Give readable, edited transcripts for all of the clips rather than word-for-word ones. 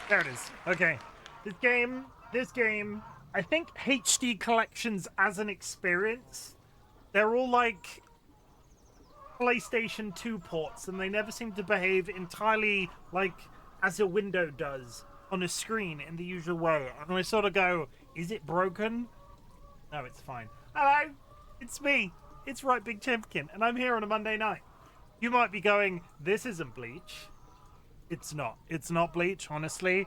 There it is. Okay. This game, I think HD collections as an experience, they're all like PlayStation 2 ports, and they never seem to behave entirely like as a window does on a screen in the usual way. And I sort of go, is it broken? No, it's fine. Hello, it's me. It's RightBigChimken, and I'm here on a Monday night. You might be going, this isn't Bleach. It's not. It's not Bleach, honestly.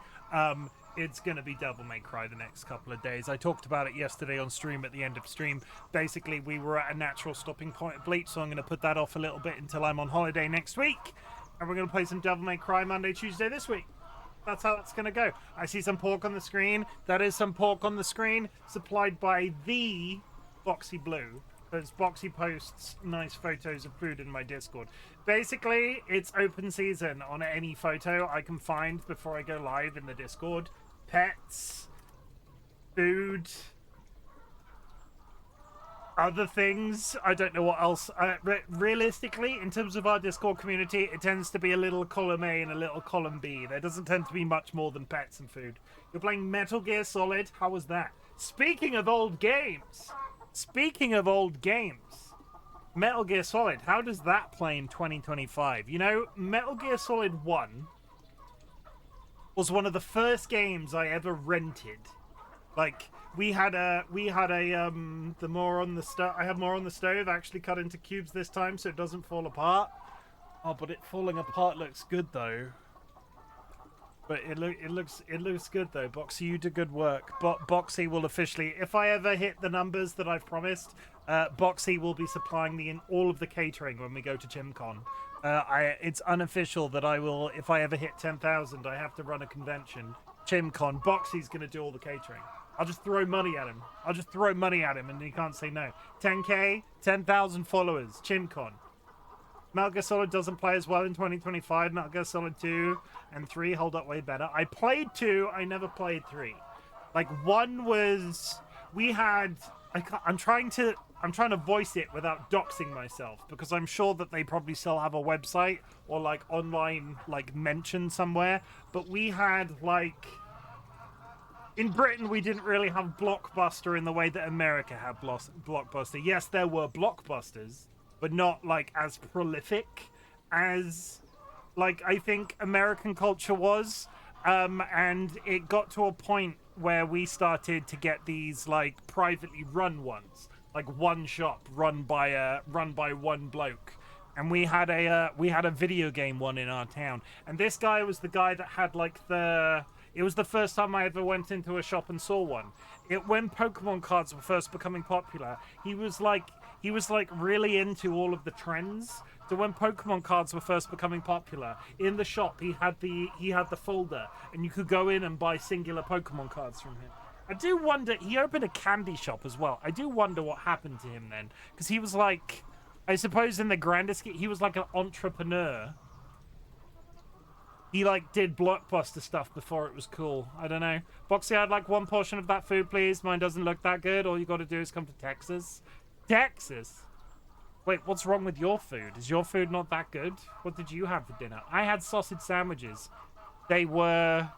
It's going to be Devil May Cry the next couple of days. I talked about it yesterday on stream at the end of stream. Basically, we were at a natural stopping point of Bleach, so I'm going to put that off a little bit until I'm on holiday next week. And we're going to play some Devil May Cry Monday, Tuesday this week. That's how that's going to go. I see some pork on the screen. That is some pork on the screen, supplied by the Boxy Blue. Because Boxy posts nice photos of food in my Discord. Basically, it's open season on any photo I can find before I go live in the Discord. Pets, food, other things. I don't know what else. Realistically, in terms of our Discord community, it tends to be a little column A and a little column B. There doesn't tend to be much more than pets and food. You're playing Metal Gear Solid. How was that? Speaking of old games, Metal Gear Solid, how does that play in 2025? You know, Metal Gear Solid 1 was one of the first games I ever rented. Like, I had more on the stove actually cut into cubes this time so it doesn't fall apart. Oh, but it falling apart looks good though. But it looks good though. Boxy, you did good work. Boxy will officially, if I ever hit the numbers that I've promised, Boxy will be supplying me in all of the catering when we go to ChimCon. It's unofficial that I will, if I ever hit 10,000, I have to run a convention. ChimCon. Boxy's gonna do all the catering. I'll just throw money at him. And he can't say no. 10k, 10,000 followers. ChimCon. Metal Gear Solid doesn't play as well in 2025. Metal Gear Solid 2 and 3 hold up way better. I played 2. I never played 3. Like, 1 was... I'm trying to voice it without doxing myself, because I'm sure that they probably still have a website or, like, online, like, mention somewhere. But we had, like... In Britain, we didn't really have Blockbuster in the way that America had Blockbuster. Yes, there were Blockbusters, but not like as prolific as like I think American culture was. And it got to a point where we started to get these like privately run ones, like one shop run by one bloke. And we had a video game one in our town. And this guy was the guy that had like it was the first time I ever went into a shop and saw one. When Pokemon cards were first becoming popular, he was like really into all of the trends. So when Pokemon cards were first becoming popular, in the shop he had the folder, and you could go in and buy singular Pokemon cards from him. I do wonder, he opened a candy shop as well. I do wonder what happened to him then, because he was like, I suppose in the grandest scheme, he was like an entrepreneur. He like did Blockbuster stuff before it was cool. I don't know. Boxy, I'd like one portion of that food, please. Mine doesn't look that good. All you got to do is come to Texas. Texas? Wait, what's wrong with your food? Is your food not that good? What did you have for dinner? I had sausage sandwiches. They were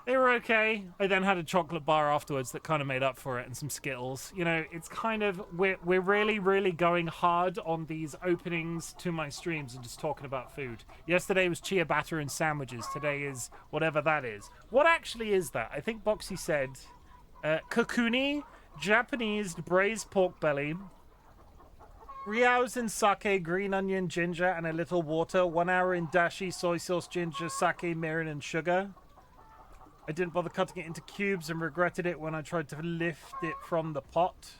okay. I then had a chocolate bar afterwards that kind of made up for it, and some Skittles. You know, it's kind of, we're really, really going hard on these openings to my streams and just talking about food. Yesterday was ciabatta and sandwiches. Today is whatever that is. What actually is that? I think Boxy said kokuni, Japanese braised pork belly, Rio's in sake, green onion, ginger, and a little water. 1 hour in dashi, soy sauce, ginger, sake, mirin, and sugar. I didn't bother cutting it into cubes and regretted it when I tried to lift it from the pot.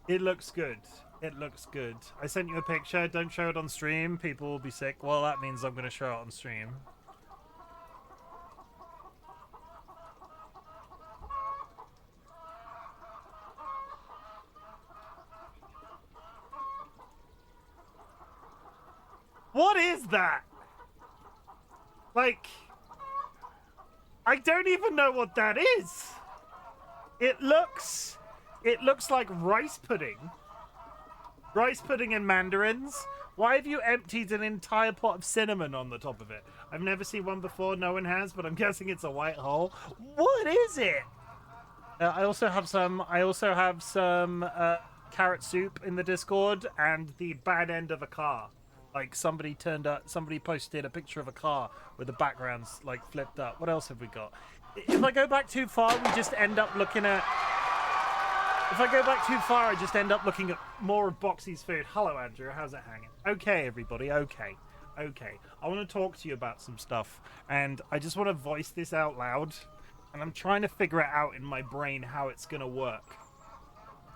It looks good. It looks good. I sent you a picture. Don't show it on stream. People will be sick. Well, that means I'm going to show it on stream. What is that? Like... I don't even know what that is. It looks like rice pudding. Rice pudding and mandarins? Why have you emptied an entire pot of cinnamon on the top of it? I've never seen one before, no one has, but I'm guessing it's a white hole. What is it? I also have some carrot soup in the Discord and the bad end of a car. Like somebody posted a picture of a car with the backgrounds like flipped up. What else have we got? If I go back too far, we just end up looking at... If I go back too far, I just end up looking at more of Boxy's food. Hello, Andrew. How's it hanging? Okay, everybody. Okay. I want to talk to you about some stuff, and I just want to voice this out loud, and I'm trying to figure it out in my brain how it's going to work.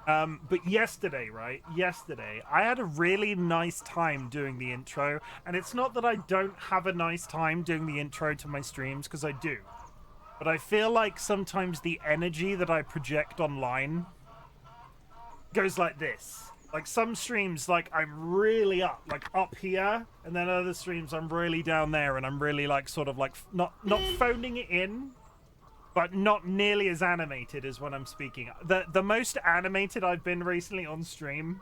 But yesterday, I had a really nice time doing the intro, and it's not that I don't have a nice time doing the intro to my streams, because I do. But I feel like sometimes the energy that I project online goes like this. Like some streams, like I'm really up here, and then other streams I'm really down there, and I'm really like sort of like not phoning it in, but not nearly as animated as when I'm speaking. The most animated I've been recently on stream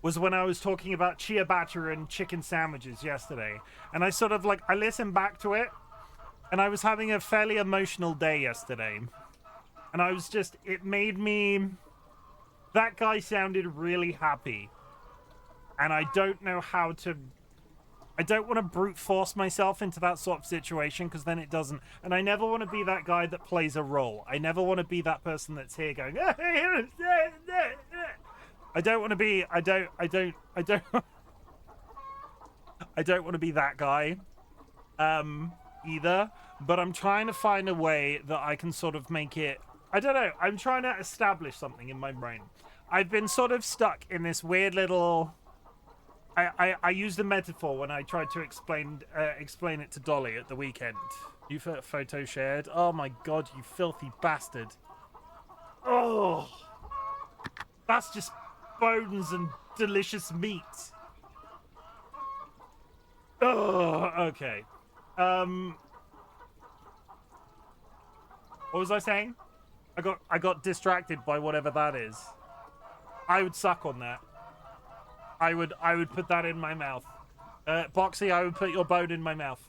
was when I was talking about ciabatta and chicken sandwiches yesterday, and I sort of like I listened back to it, and I was having a fairly emotional day yesterday, and I was just it made me. That guy sounded really happy, and I don't know how to... I don't want to brute force myself into that sort of situation, because then it doesn't... And I never want to be that guy that plays a role. I never want to be that person that's here going... I don't want to be... I don't want to be that guy, either, but I'm trying to find a way that I can sort of make it... I don't know. I'm trying to establish something in my brain. I've been sort of stuck in this weird little... I used a metaphor when I tried to explain it to Dolly at the weekend. You photo shared? Oh my god, you filthy bastard. Oh! That's just bones and delicious meat. Oh, okay. What was I saying? I got distracted by whatever that is. I would suck on that. I would put that in my mouth. Boxy, I would put your bone in my mouth.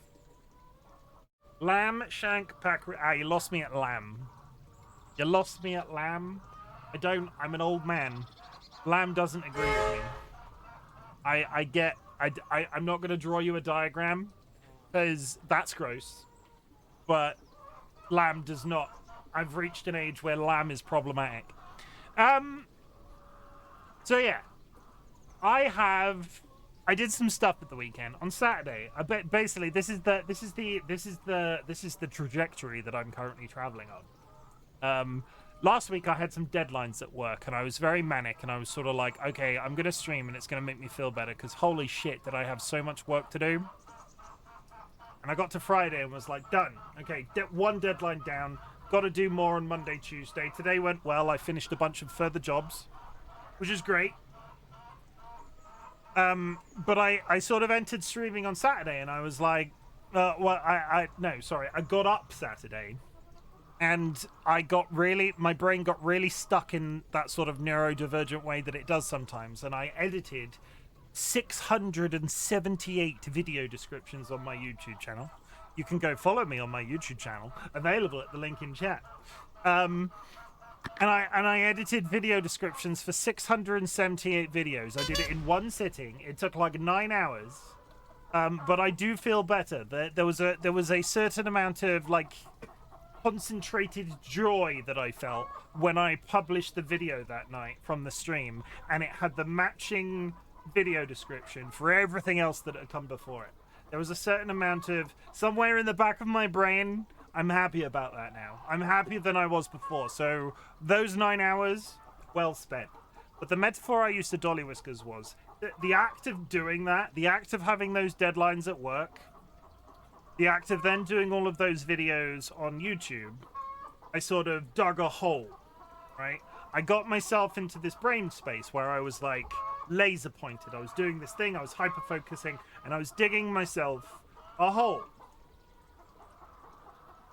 Lamb, shank, pack... Ah, you lost me at lamb. You lost me at lamb? I'm an old man. Lamb doesn't agree with me. I'm not going to draw you a diagram, because that's gross. But lamb does not... I've reached an age where lamb is problematic. So yeah, I did some stuff at the weekend on Saturday. I bet basically this is the trajectory that I'm currently traveling on. Last week I had some deadlines at work, and I was very manic, and I was sort of like, okay, I'm gonna stream, and it's gonna make me feel better, because holy shit, did I have so much work to do. And I got to Friday and was like, done. Okay, one deadline down. Got to do more on Monday, Tuesday. Today went well. I finished a bunch of further jobs, which is great. But I sort of entered streaming on Saturday, and I was like, I got up Saturday, and my brain got really stuck in that sort of neurodivergent way that it does sometimes, and I edited 678 video descriptions on my YouTube channel. You can go follow me on my YouTube channel, available at the link in chat. And I edited video descriptions for 678 videos. I did it in one sitting. It took like 9 hours. But I do feel better. There was a certain amount of like concentrated joy that I felt when I published the video that night from the stream, and it had the matching video description for everything else that had come before it. There was a certain amount of, somewhere in the back of my brain, I'm happy about that now. I'm happier than I was before. So those 9 hours, well spent. But the metaphor I used to DollyWhiskers was the act of doing that, the act of having those deadlines at work, the act of then doing all of those videos on YouTube, I sort of dug a hole, right? I got myself into this brain space where I was like, laser pointed. I was doing this thing, I was hyper focusing, and I was digging myself a hole.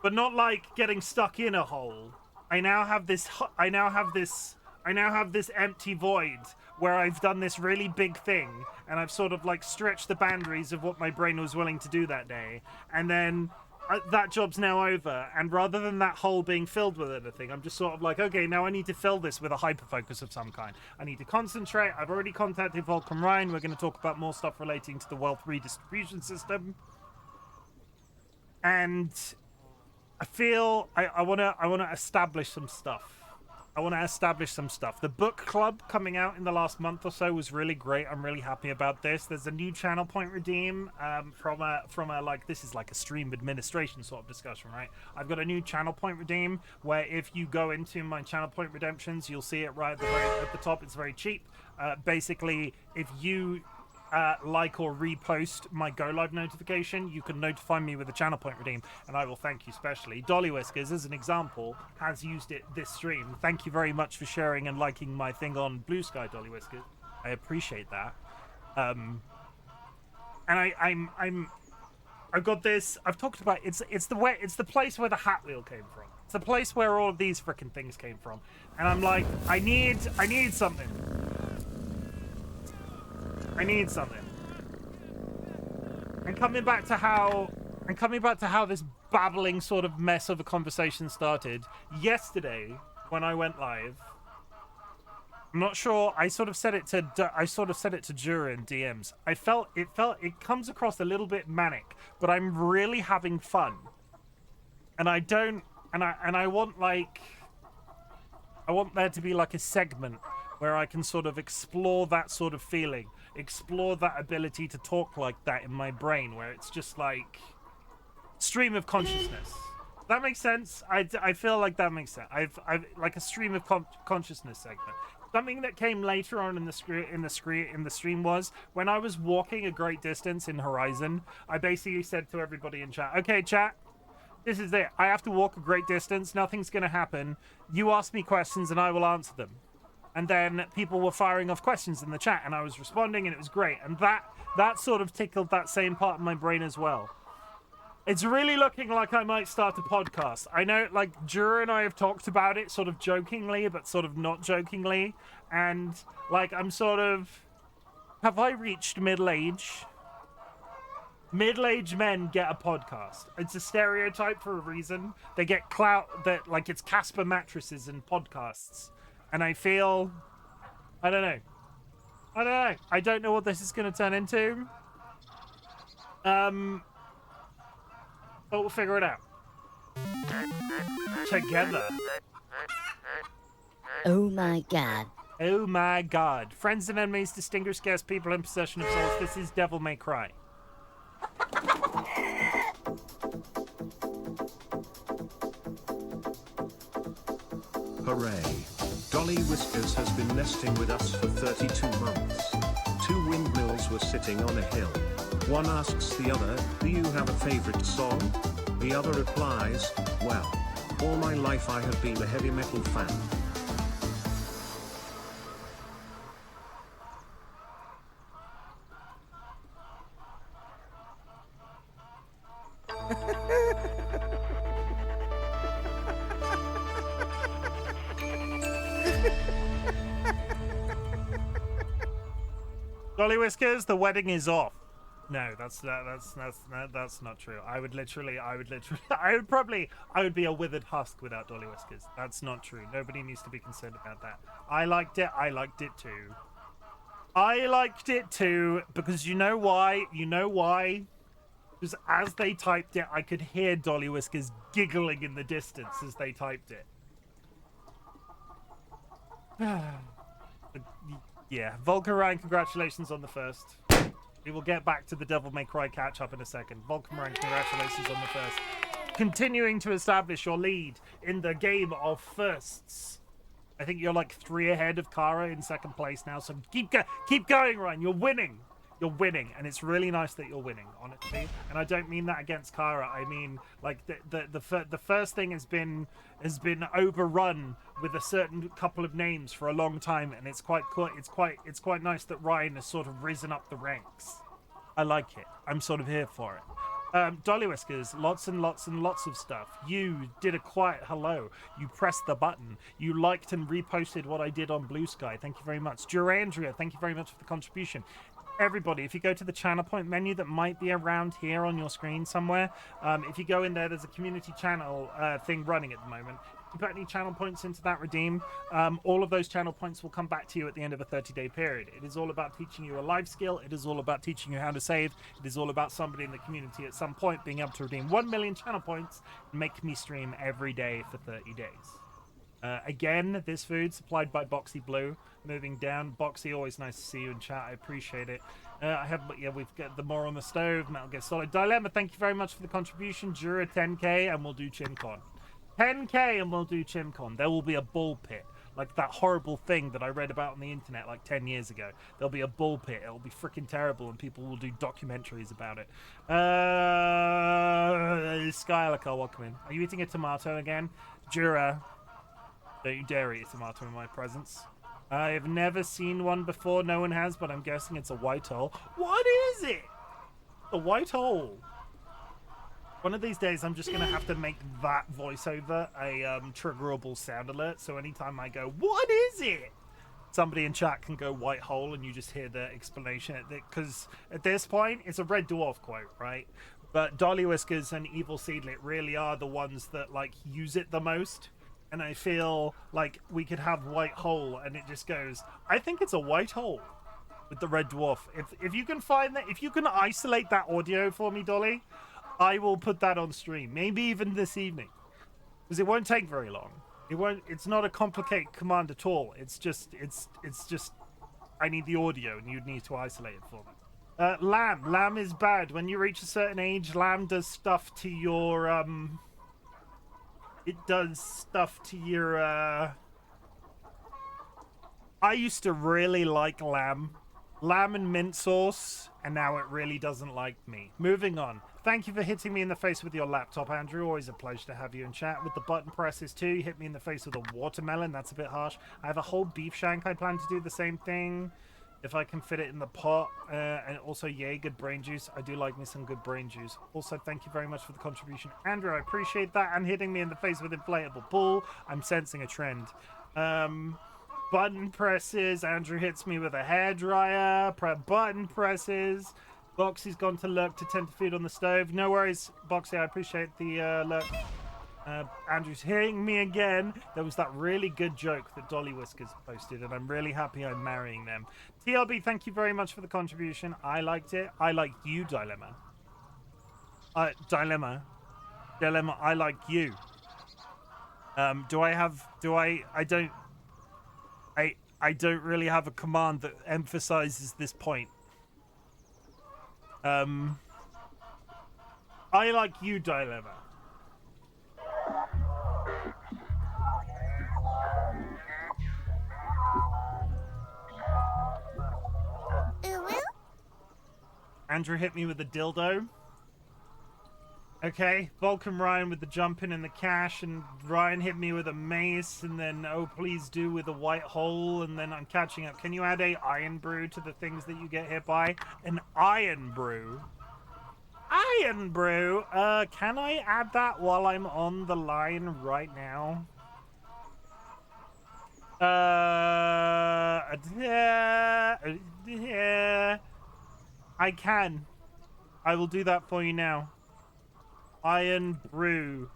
But not like getting stuck in a hole. I now have this now have this empty void where I've done this really big thing, and I've sort of like stretched the boundaries of what my brain was willing to do that day, and then that job's now over, and rather than that hole being filled with anything, I'm just sort of like, okay, now I need to fill this with a hyperfocus of some kind. I need to concentrate. I've already contacted Volcom Ryan. We're going to talk about more stuff relating to the wealth redistribution system. And I feel I want to establish some stuff. The book club coming out in the last month or so was really great. I'm really happy about this. There's a new channel point redeem from a like, this is like a stream administration sort of discussion, right? I've got a new channel point redeem where if you go into my channel point redemptions, you'll see it right at the top. It's very cheap. Basically, if you like or repost my go live notification, you can notify me with a channel point redeem, and I will thank you specially. DollyWhiskers, as an example, has used it this stream. Thank you very much for sharing and liking my thing on Blue Sky, DollyWhiskers. I appreciate that. And I've got this. I've talked about it's the place where the Hat Wheel came from. It's the place where all of these frickin' things came from. And I'm like, I need something. I need something. And coming back to how this babbling sort of mess of a conversation started yesterday when I went live. I'm not sure. I sort of said it to Jura in DMs. It comes across a little bit manic, but I'm really having fun. And I want there to be like a segment where I can sort of explore that sort of feeling, explore that ability to talk like that in my brain, where it's just like stream of consciousness. That makes sense. I feel like that makes sense. I've like a stream of consciousness segment. Something that came later on in the stream was when I was walking a great distance in Horizon. I basically said to everybody in chat, "Okay, chat, this is it. I have to walk a great distance. Nothing's gonna happen. You ask me questions and I will answer them." And then people were firing off questions in the chat, and I was responding, and it was great. And that sort of tickled that same part of my brain as well. It's really looking like I might start a podcast. I know, like, Jura and I have talked about it sort of jokingly, but sort of not jokingly. And, like, I'm sort of... Have I reached middle age? Middle-aged men get a podcast. It's a stereotype for a reason. They get clout that, like, it's Casper mattresses and podcasts. And I feel... I don't know. I don't know what this is going to turn into. But we'll figure it out. Together. Oh my god. Oh my god. Friends and enemies, distinguished guests, people in possession of souls. This is Devil May Cry. Hooray. DollyWhiskers has been nesting with us for 32 months. 2 windmills were sitting on a hill. One asks the other, "Do you have a favorite song?" The other replies, "Well, all my life I have been a heavy metal fan." DollyWhiskers, the wedding is off. No, that's not true. I would be a withered husk without DollyWhiskers. That's not true. Nobody needs to be concerned about that. I liked it too. Because you know why? Because as they typed it, I could hear DollyWhiskers giggling in the distance as they typed it. Yeah, Volker Ryan, congratulations on the first. We will get back to the Devil May Cry catch-up in a second. Volker Ryan, congratulations on the first. Continuing to establish your lead in the game of firsts. I think you're like 3 ahead of Kara in second place now, so keep going, Ryan. You're winning. You're winning, and it's really nice that you're winning, honestly. And I don't mean that against Kara. I mean, like, the first thing has been overrun with a certain couple of names for a long time, and it's quite cool. It's quite nice that Ryan has sort of risen up the ranks. I like it. I'm sort of here for it. DollyWhiskers, lots and lots and lots of stuff. You did a quiet hello. You pressed the button. You liked and reposted what I did on Blue Sky. Thank you very much. Durandria, thank you very much for the contribution. Everybody, if you go to the channel point menu that might be around here on your screen somewhere, if you go in there, there's a community channel thing running at the moment. If you put any channel points into that redeem, all of those channel points will come back to you at the end of a 30-day period. It is all about teaching you a life skill. It is all about teaching you how to save. It is all about somebody in the community at some point being able to redeem 1 million channel points and make me stream every day for 30 days. Again, this food supplied by Boxy Blue. Moving down, Boxy, always nice to see you in chat. I appreciate it. We've got the more on the stove. Metal Gear Solid Dilemma. Thank you very much for the contribution. Jura 10k, and we'll do ChimCon. 10k, and we'll do ChimCon. There will be a bull pit, like that horrible thing that I read about on the internet like 10 years ago. There'll be a bull pit. It'll be freaking terrible, and people will do documentaries about it. Skylark, welcome in. Are you eating a tomato again, Jura? Don't you dare eat a tomato in my presence. I've never seen one before. No one has, but I'm guessing it's a white hole. What is it? A white hole. One of these days, I'm just going to have to make that voiceover a triggerable sound alert. So anytime I go, what is it? Somebody in chat can go white hole and you just hear the explanation. Because at this point, it's a Red Dwarf quote, right? But DollyWhiskers and Evil Seedlet really are the ones that like use it the most. And I feel like we could have white hole and it just goes, I think it's a white hole with the Red Dwarf. If you can find that, if you can isolate that audio for me, Dolly, I will put that on stream. Maybe even this evening. Because it won't take very long. It's not a complicated command at all. It's just I need the audio and you'd need to isolate it for me. Lamb is bad. When you reach a certain age, lamb does stuff to your it does stuff to your I used to really like lamb and mint sauce, and now it really doesn't like me. Moving on. Thank you for hitting me in the face with your laptop, Andrew. Always a pleasure to have you in chat. With the button presses too, you hit me in the face with a watermelon. That's a bit harsh. I have a whole beef shank. I plan to do the same thing if I can fit it in the pot. And also, yay, good brain juice. I do like me some good brain juice. Also, thank you very much for the contribution, Andrew. I appreciate that. And hitting me in the face with inflatable pool. I'm sensing a trend. Button presses. Andrew hits me with a hairdryer. Button presses. Boxy's gone to lurk to tend to feed on the stove. No worries, Boxy. I appreciate the lurk. Andrew's hitting me again. There was that really good joke that DollyWhiskers posted, and I'm really happy I'm marrying them. TLB, thank you very much for the contribution. I liked it. I liked you, Dilemma. Dilemma, I like you. I don't really have a command that emphasizes this point. I like you, Dilemma. Andrew hit me with a dildo. Okay, Vulcan Ryan with the jumping and the cash, and Ryan hit me with a mace, and then oh please do with a white hole, and then I'm catching up. Can you add a iron brew to the things that you get hit by? An iron brew? Iron brew? Can I add that while I'm on the line right now? I can. I will do that for you now. Iron brew.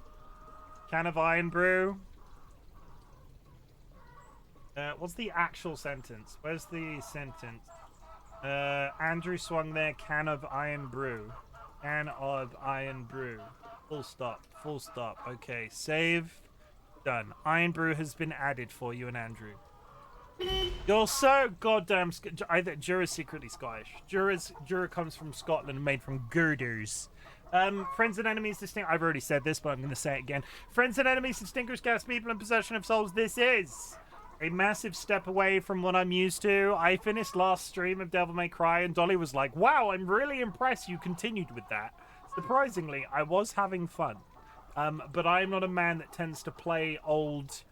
Can of iron brew. What's the actual sentence? Where's the sentence? Andrew swung their can of iron brew. Can of iron brew. Full stop. Full stop. Okay, save. Done. Iron brew has been added for you and Andrew. You're so goddamn... Jura's secretly Scottish. Jura comes from Scotland, made from girders. Friends and enemies distinct... I've already said this, but I'm going to say it again. Friends and enemies, distinguished gas people in possession of souls. This is a massive step away from what I'm used to. I finished last stream of Devil May Cry, and Dolly was like, wow, I'm really impressed you continued with that. Surprisingly, I was having fun. But I'm not a man that tends to play old...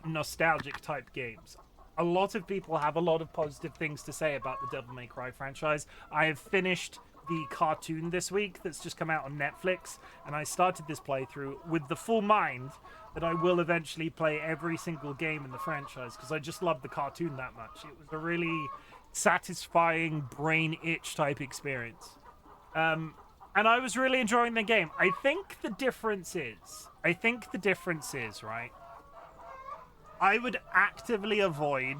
nostalgic type games. A lot of people have a lot of positive things to say about the Devil May Cry franchise. I have finished the cartoon this week that's just come out on Netflix, and I started this playthrough with the full mind that I will eventually play every single game in the franchise, because I just love the cartoon that much. It was a really satisfying brain itch type experience. And I was really enjoying the game. I think the difference is, right? I would actively avoid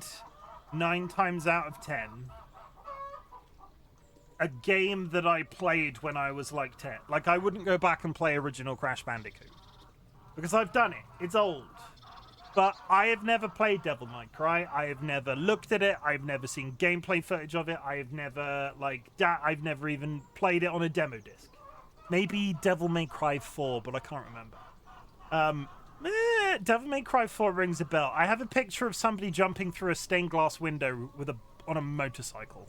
9 times out of 10 a game that I played when I was like 10. Like, I wouldn't go back and play original Crash Bandicoot, because I've done it. It's old. But I have never played Devil May Cry. I have never looked at it. I've never seen gameplay footage of it. I have never, I've never even played it on a demo disc. Maybe Devil May Cry 4, but I can't remember. Devil May Cry 4 rings a bell. I have a picture of somebody jumping through a stained glass window on a motorcycle.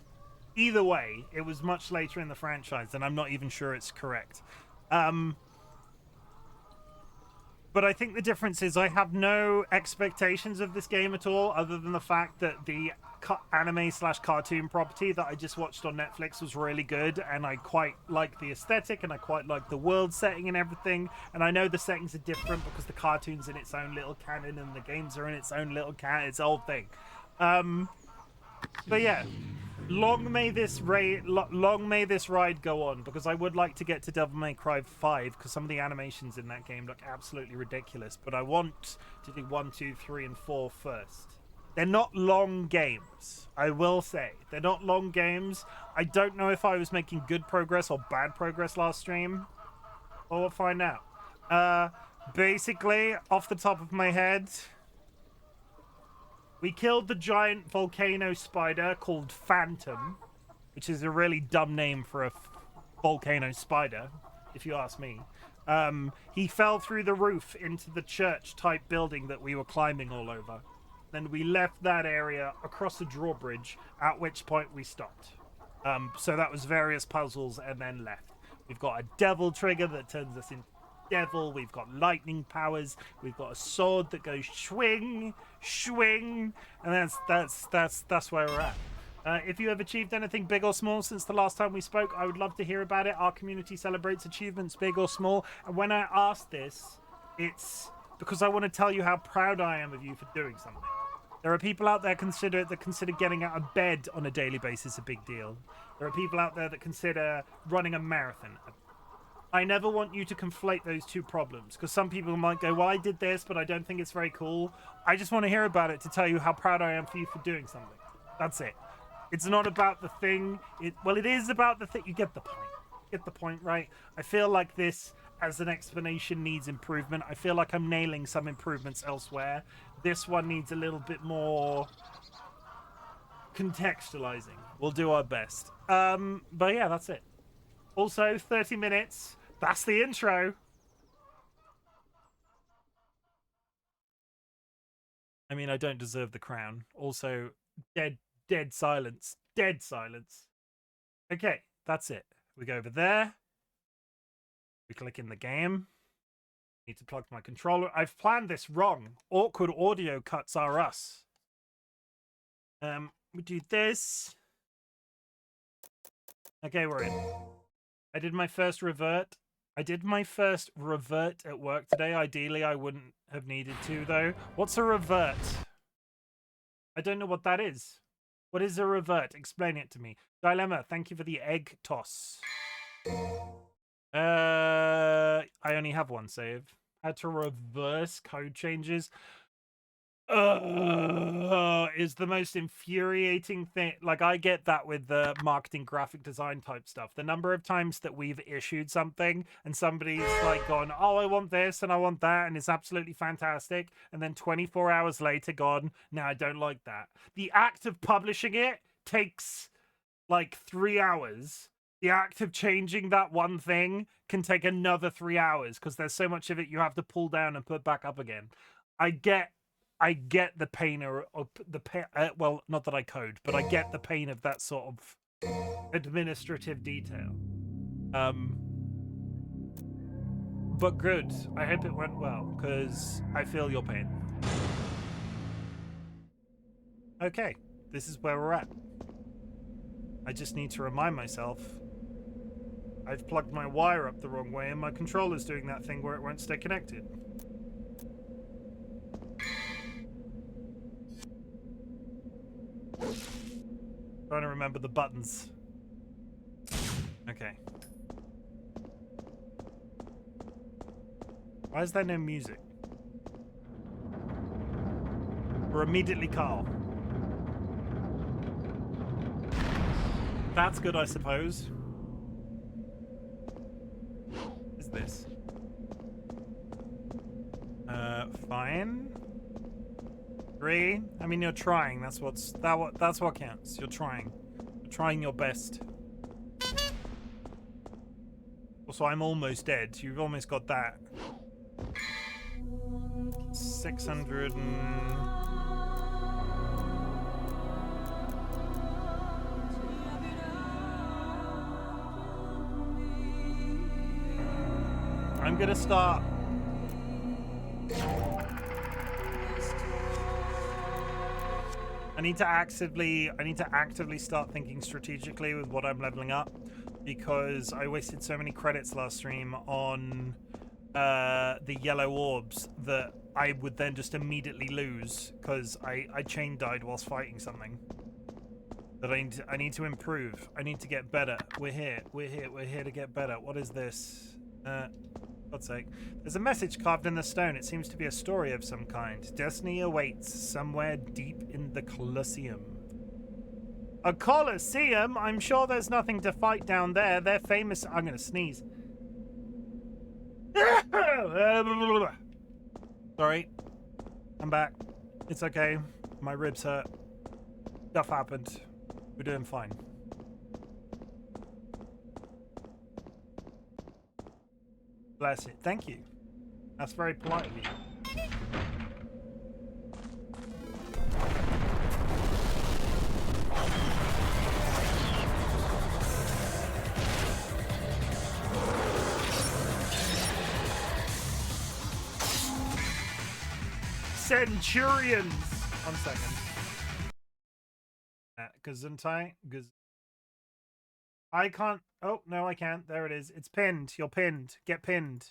Either way, it was much later in the franchise, and I'm not even sure it's correct. But I think the difference is I have no expectations of this game at all, other than the fact that the anime/cartoon property that I just watched on Netflix was really good, and I quite like the aesthetic, and I quite like the world setting and everything. And I know the settings are different because the cartoon's in its own little canon and the games are in its own little canon, its old thing. But yeah, long may this ride go on, because I would like to get to Devil May Cry 5, because some of the animations in that game look absolutely ridiculous. But I want to do 1, 2, 3, and 4 first. They're not long games, I will say. They're not long games. I don't know if I was making good progress or bad progress last stream. Well, we'll find out. Basically, off the top of my head, we killed the giant volcano spider called Phantom, which is a really dumb name for a volcano spider, if you ask me. He fell through the roof into the church-type building that we were climbing all over. Then we left that area across the drawbridge, at which point we stopped. So that was various puzzles and then left. We've got a devil trigger that turns us into devil. We've got lightning powers. We've got a sword that goes swing, swing, and that's where we're at. If you have achieved anything big or small since the last time we spoke, I would love to hear about it. Our community celebrates achievements big or small, and when I ask this, it's because I want to tell you how proud I am of you for doing something. There are people out there that consider getting out of bed on a daily basis a big deal. There are people out there that consider running a marathon. I never want you to conflate those two problems, because some people might go, well, I did this, but I don't think it's very cool. I just want to hear about it to tell you how proud I am for you for doing something. That's it. It's not about the thing. It is about the thing. You get the point. Get the point, right? I feel like this, as an explanation, needs improvement. I feel like I'm nailing some improvements elsewhere. This one needs a little bit more contextualizing. We'll do our best. But yeah, that's it. Also, 30 minutes. That's the intro. I mean, I don't deserve the crown. Also, dead silence. Dead silence. Okay, that's it. We go over there. We click in the game. Need to plug my controller. I've planned this wrong. Awkward audio cuts are us. We do this. Okay, we're in. I did my first revert. At work today. Ideally, I wouldn't have needed to, though. What's a revert? I don't know what that is. What is a revert? Explain it to me. Dilemma, thank you for the egg toss. I only have one save. Had to reverse code changes. Is the most infuriating thing. Like, I get that with the marketing, graphic design type stuff. The number of times that we've issued something and somebody's like gone, oh, I want this and I want that, and it's absolutely fantastic, and then 24 hours later gone, no, I don't like that. The act of publishing it takes like 3 hours. The act of changing that one thing can take another 3 hours, because there's so much of it you have to pull down and put back up again. I get the pain of the pain. Well, not that I code, but I get the pain of that sort of administrative detail. But good. I hope it went well, because I feel your pain. Okay, this is where we're at. I just need to remind myself I've plugged my wire up the wrong way and my controller's doing that thing where it won't stay connected. Trying to remember the buttons. Okay. Why is there no music? We're immediately Carl. That's good, I suppose. What is this? Fine. 3. I mean, you're trying. That's what counts. You're trying. You're trying your best. Also, I'm almost dead. You've almost got that. 600 and... I'm gonna start. I need to actively start thinking strategically with what I'm leveling up, because I wasted so many credits last stream on the yellow orbs that I would then just immediately lose because I chain died whilst fighting something. That I need to improve. I need to get better. We're here to get better. What is this? God's sake. There's a message carved in the stone. It seems to be a story of some kind. Destiny awaits somewhere deep in the Colosseum. A Colosseum? I'm sure there's nothing to fight down there. They're famous. I'm gonna sneeze. Sorry. I'm back. It's okay. My ribs hurt. Stuff happened. We're doing fine. Bless it. Thank you. That's very polite of you. Centurions! 1 second. Gesundheit. I can't. Oh, no, I can't. There it is. It's pinned. You're pinned. Get pinned.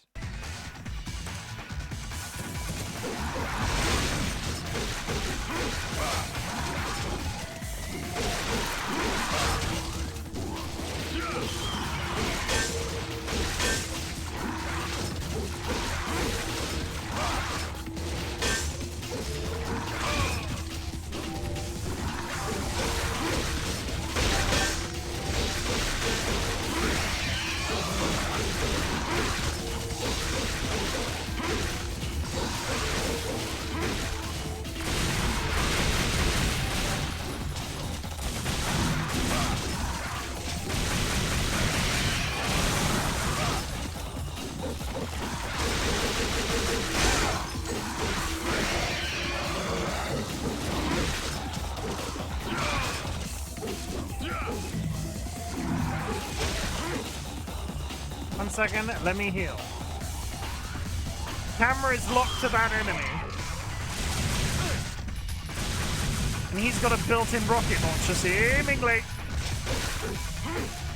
Second, let me heal. Camera is locked to that enemy. And he's got a built-in rocket launcher, seemingly.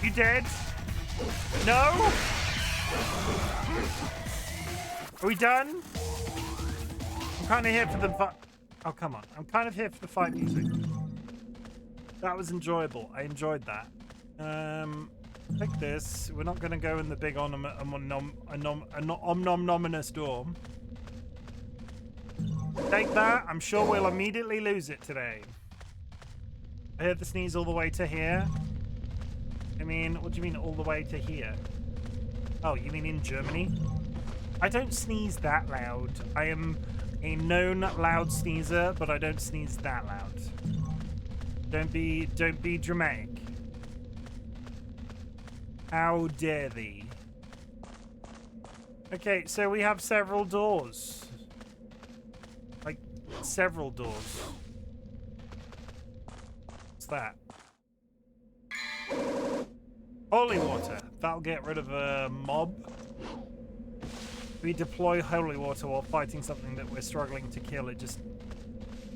You dead? No? Are we done? I'm kind of here for the fight. Oh, come on. I'm kind of here for the fight music. That was enjoyable. I enjoyed that. Take this. We're not going to go in the big omnominous dorm. Take that. I'm sure we'll immediately lose it today. I heard the sneeze all the way to here. I mean, what do you mean all the way to here? Oh, you mean in Germany? I don't sneeze that loud. I am a known loud sneezer, but I don't sneeze that loud. Don't be dramatic. How dare thee? Okay, so we have several doors. Like, several doors. What's that? Holy water. That'll get rid of a mob. We deploy holy water while fighting something that we're struggling to kill. It just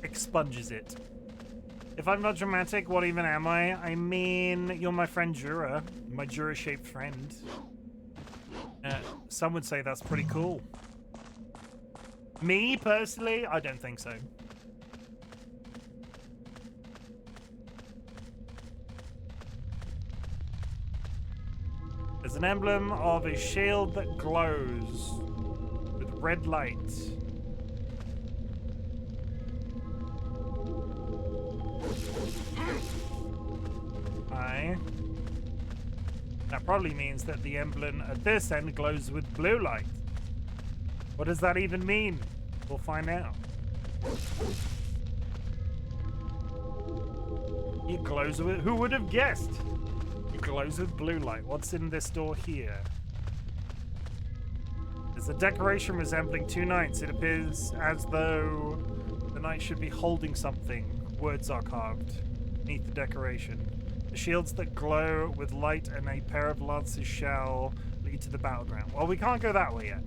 expunges it. If I'm not dramatic, what even am I? I mean, you're my friend Jura. My Jura-shaped friend. Some would say that's pretty cool. Me, personally, I don't think so. There's an emblem of a shield that glows with red light. That probably means that the emblem at this end glows with blue light. What does that even mean? We'll find out. It glows with... Who would have guessed? It glows with blue light. What's in this door here? There's a decoration resembling two knights. It appears as though the knight should be holding something. Words are carved beneath the decoration. The shields that glow with light and a pair of lances shall lead to the battleground. Well, we can't go that way yet.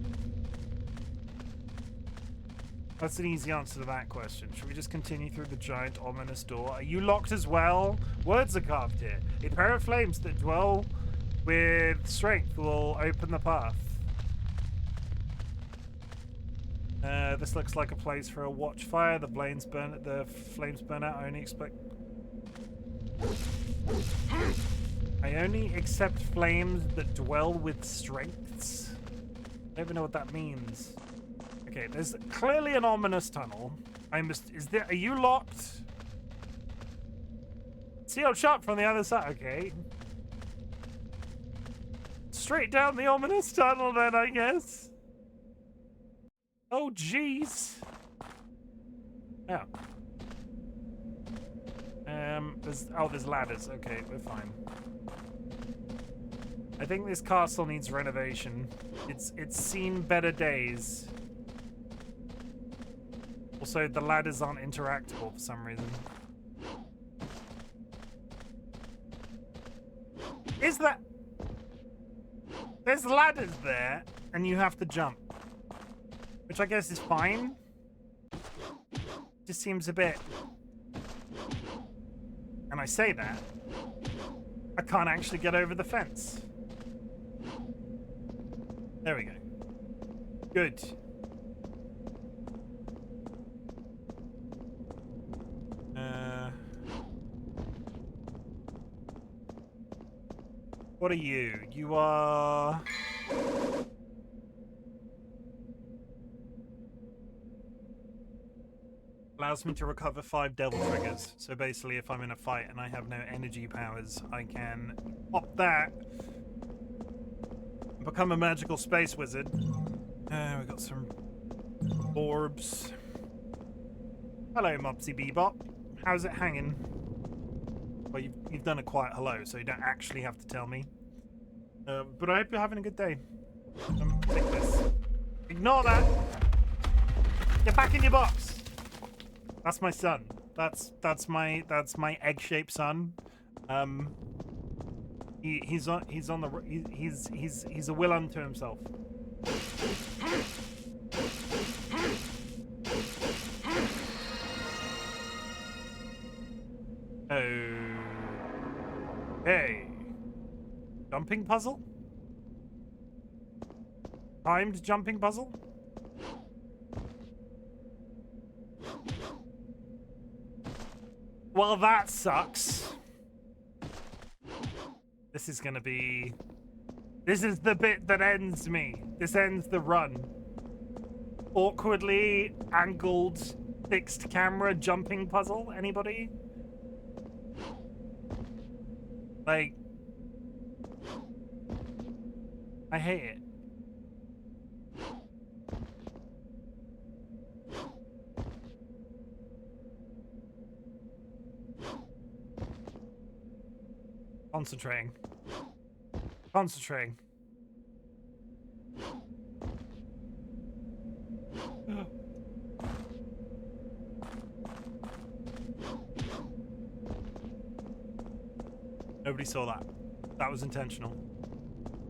That's an easy answer to that question. Should we just continue through the giant ominous door? Are you locked as well? Words are carved here. A pair of flames that dwell with strength will open the path. This looks like a place for a watchfire. The flames burn out. I only accept flames that dwell with strengths. I don't even know what that means. Okay, there's clearly an ominous tunnel. Are you locked? Sealed shut from the other side. Okay. Straight down the ominous tunnel then, I guess. Oh, jeez. Oh. There's ladders. Okay, we're fine. I think this castle needs renovation. It's seen better days. Also, the ladders aren't interactable for some reason. Is that... There's ladders there, and you have to jump. Which I guess is fine. Just seems a bit... And I say that, I can't actually get over the fence. There we go. Good. What are you? You are... Allows me to recover 5 devil triggers. So basically, if I'm in a fight and I have no energy powers, I can pop that and become a magical space wizard. We got some orbs. Hello, Mopsy Bebop. How's it hanging? Well, you've done a quiet hello, so you don't actually have to tell me. But I hope you're having a good day. Take this. Ignore that. Get back in your box. That's my son. That's my egg-shaped son. He's a will unto himself. Oh. Hey. Jumping puzzle? Timed jumping puzzle? Well, that sucks. This is gonna be... This is the bit that ends me. This ends the run. Awkwardly angled fixed camera jumping puzzle. Anybody? Like... I hate it. Concentrating. Concentrating. Nobody saw that. That was intentional.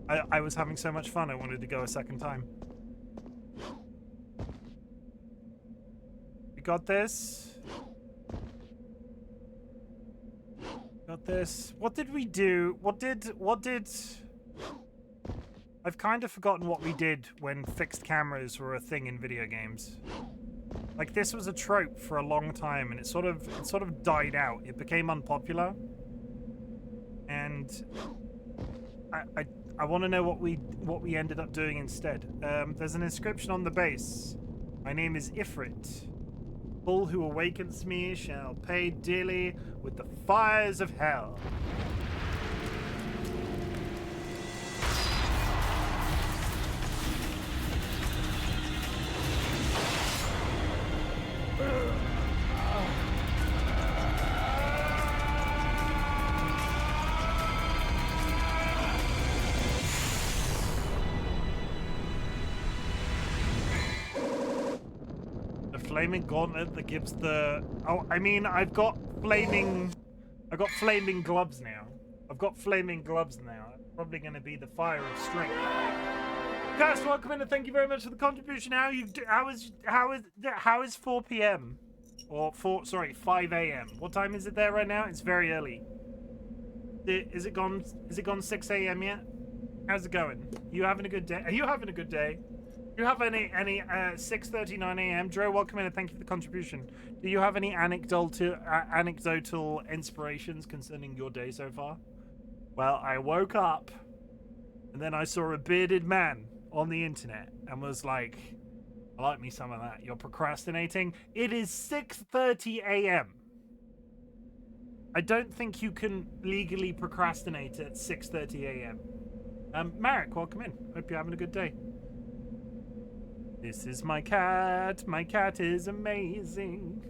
I was having so much fun, I wanted to go a second time. We got this. Got this. What did we do? What did... I've kind of forgotten what we did when fixed cameras were a thing in video games. Like, this was a trope for a long time, and it sort of died out. It became unpopular. And I want to know what we ended up doing instead. There's an inscription on the base. My name is Ifrit. All who awakens me shall pay dearly with the fires of hell. Flaming gauntlet that gives the... Oh, I mean, I've got flaming gloves now. Probably going to be the fire of strength. Guys, welcome in and thank you very much for the contribution. How is 4 p.m. or 5 a.m. What time is it there right now? It's very early. Is it gone 6 a.m. yet? How's it going? You having a good day? Are you having a good day? Do you have any 6:39 a.m. Dre, welcome in and thank you for the contribution. Do you have any anecdotal inspirations concerning your day so far? Well, I woke up and then I saw a bearded man on the internet and was like, I like me some of that. You're procrastinating. It is 6:30 a.m. I don't think you can legally procrastinate at 6:30 a.m. Marek, welcome in. Hope you're having a good day. This is my cat. My cat is amazing.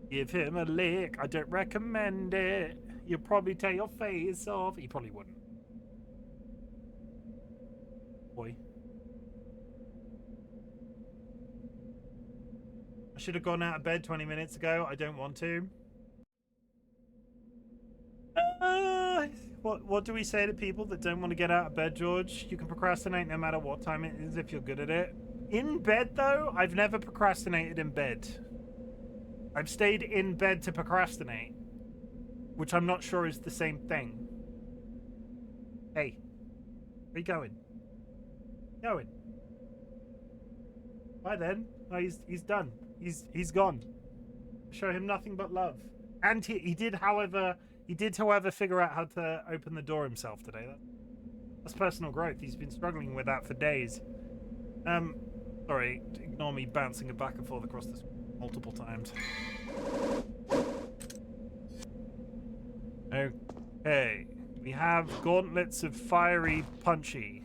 Give him a lick. I don't recommend it. You'll probably tear your face off. He probably wouldn't. Boy. I should have gone out of bed 20 minutes ago. I don't want to. What do we say to people that don't want to get out of bed, George? You can procrastinate no matter what time it is if you're good at it. In bed, though, I've never procrastinated in bed. I've stayed in bed to procrastinate, which I'm not sure is the same thing. Hey, where you going? Going. Bye then. No, he's done. He's gone. Show him nothing but love. And he did, however, figure out how to open the door himself today. That's personal growth. He's been struggling with that for days. Sorry, ignore me bouncing it back and forth across this multiple times. Okay, we have gauntlets of fiery punchy.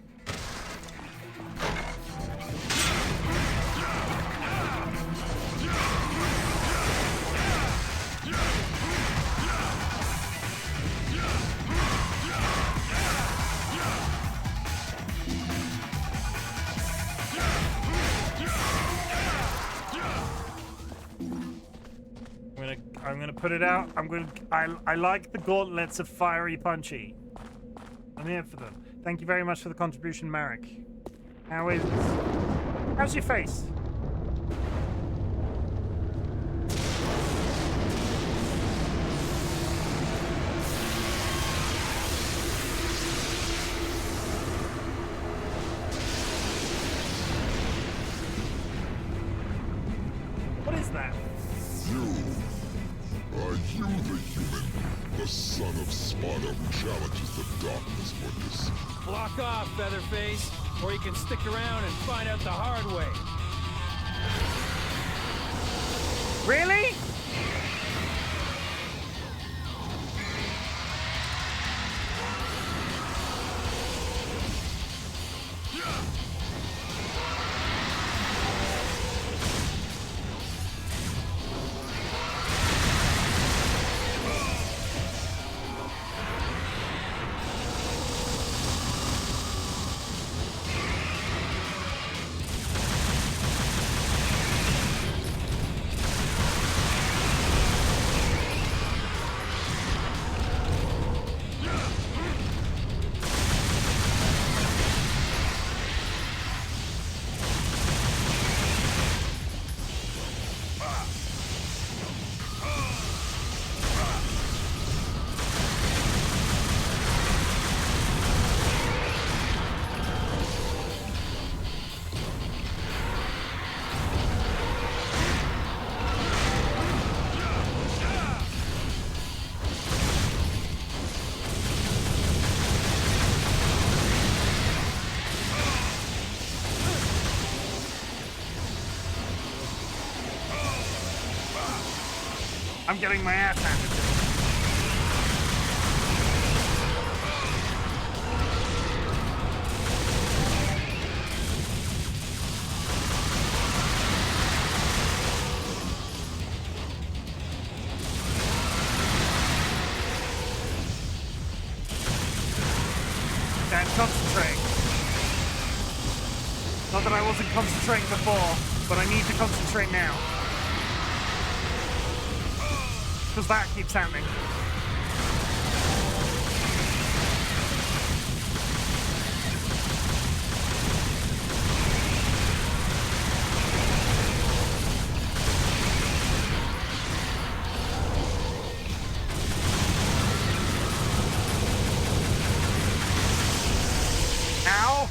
I'm gonna put it out. I like the gauntlets of fiery punchy. I'm here for them. Thank you very much for the contribution, Marek. How's your face? What is that? Are you the human, the son of Sparta who challenges the darkness for this? Block off, Featherface, or you can stick around and find out the hard way. Really? I'm getting my ass handed to me. And concentrate. Not that I wasn't concentrating before, but I need to concentrate now. Because that keeps happening. Ow!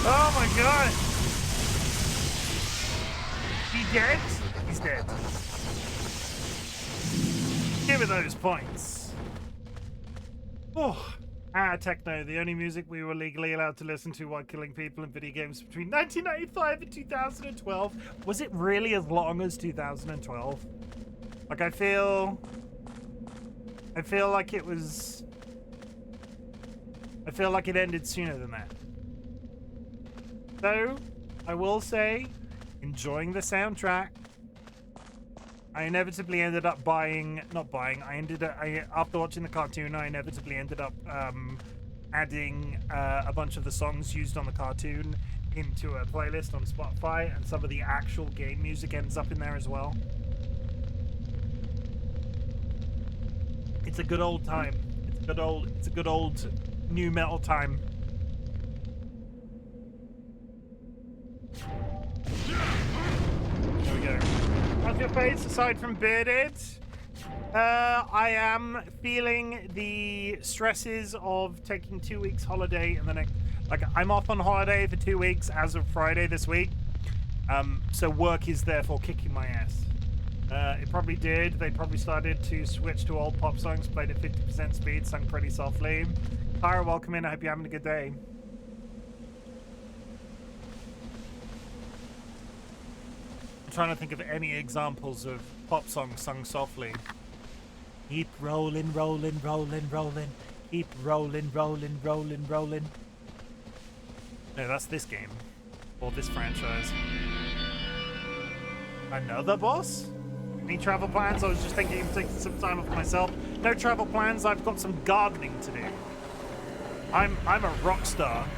Oh my god! He dead? He's dead. Give me those points. Oh, techno, the only music we were legally allowed to listen to while killing people in video games between 1995 and 2012. Was it really as long as 2012? Like, I feel like it was... I feel like it ended sooner than that. Though, I will say, enjoying the soundtrack. I inevitably ended up after watching the cartoon, I inevitably ended up adding a bunch of the songs used on the cartoon into a playlist on Spotify, and some of the actual game music ends up in there as well. It's a good old time. It's a good old new metal time. There we go. How's your face aside from bearded? I am feeling the stresses of taking 2 weeks holiday in the next... Like, I'm off on holiday for 2 weeks as of Friday this week. So work is therefore kicking my ass. It probably did. They probably started to switch to old pop songs, played at 50% speed, sung pretty softly. Tyra, welcome in. I hope you're having a good day. I'm trying to think of any examples of pop songs sung softly. Keep rolling, rolling, rolling, rolling. Keep rolling, rolling, rolling, rolling. No, that's this game. Or this franchise. Another boss? Any travel plans? I was just thinking of taking some time off myself. No travel plans. I've got some gardening to do. I'm a rock star.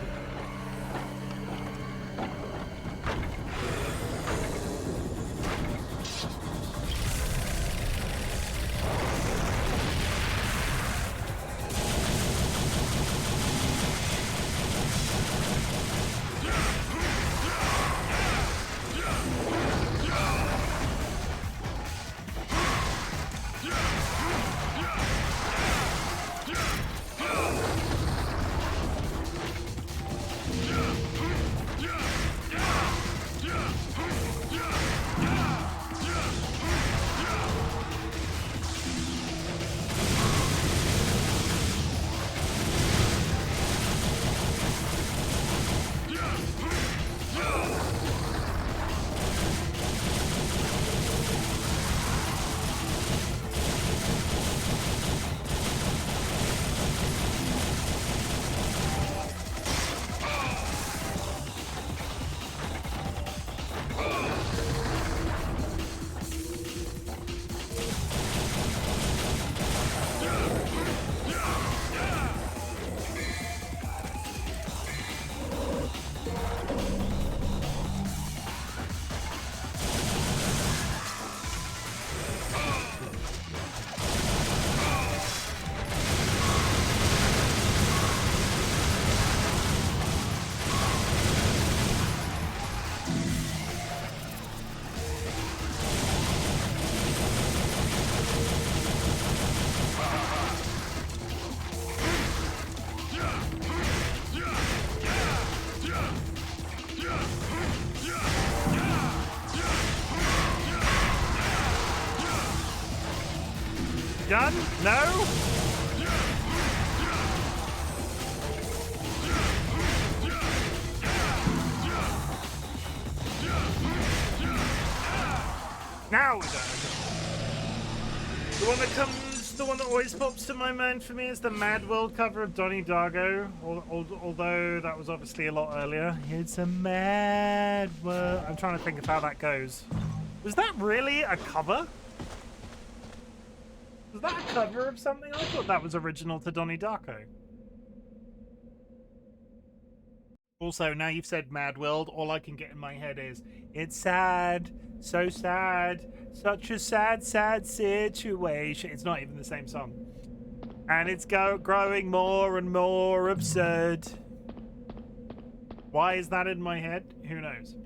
done? No? Now we're done. The one that always pops to my mind for me is the Mad World cover of Donnie Darko, although that was obviously a lot earlier. It's a mad world. I'm trying to think of how that goes. Was that really a cover? Was that a cover of something? I thought that was original to Donnie Darko. Also, now you've said Mad World, all I can get in my head is, it's sad, so sad, such a sad, sad situation. It's not even the same song. And it's growing more and more absurd. Why is that in my head? Who knows?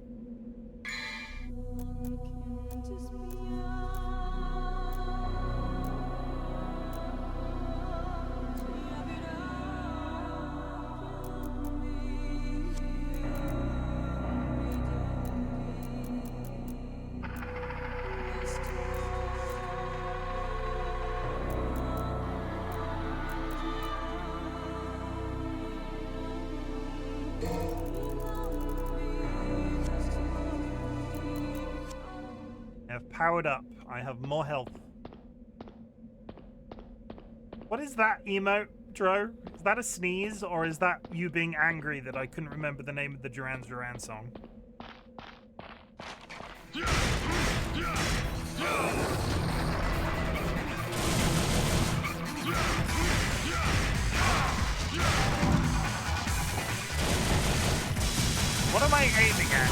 Powered up. I have more health. What is that emote, Dro? Is that a sneeze, or is that you being angry that I couldn't remember the name of the Duran Duran song? What am I aiming at?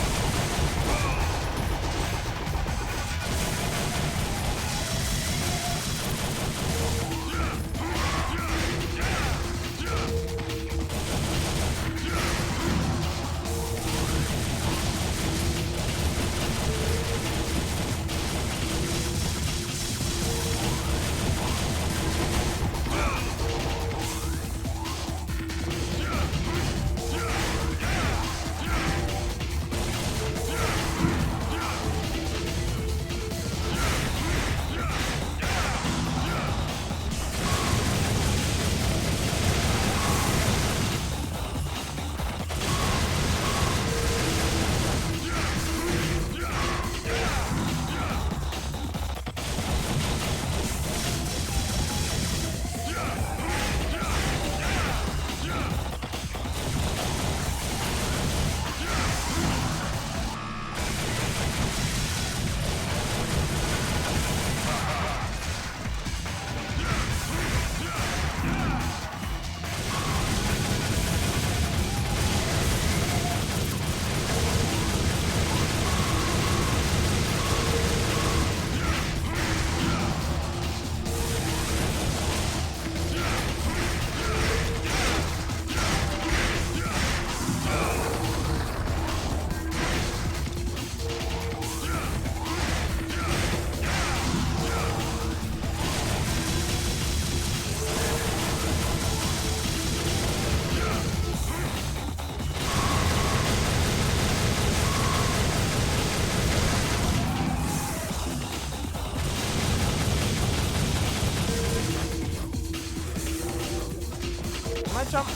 Jump.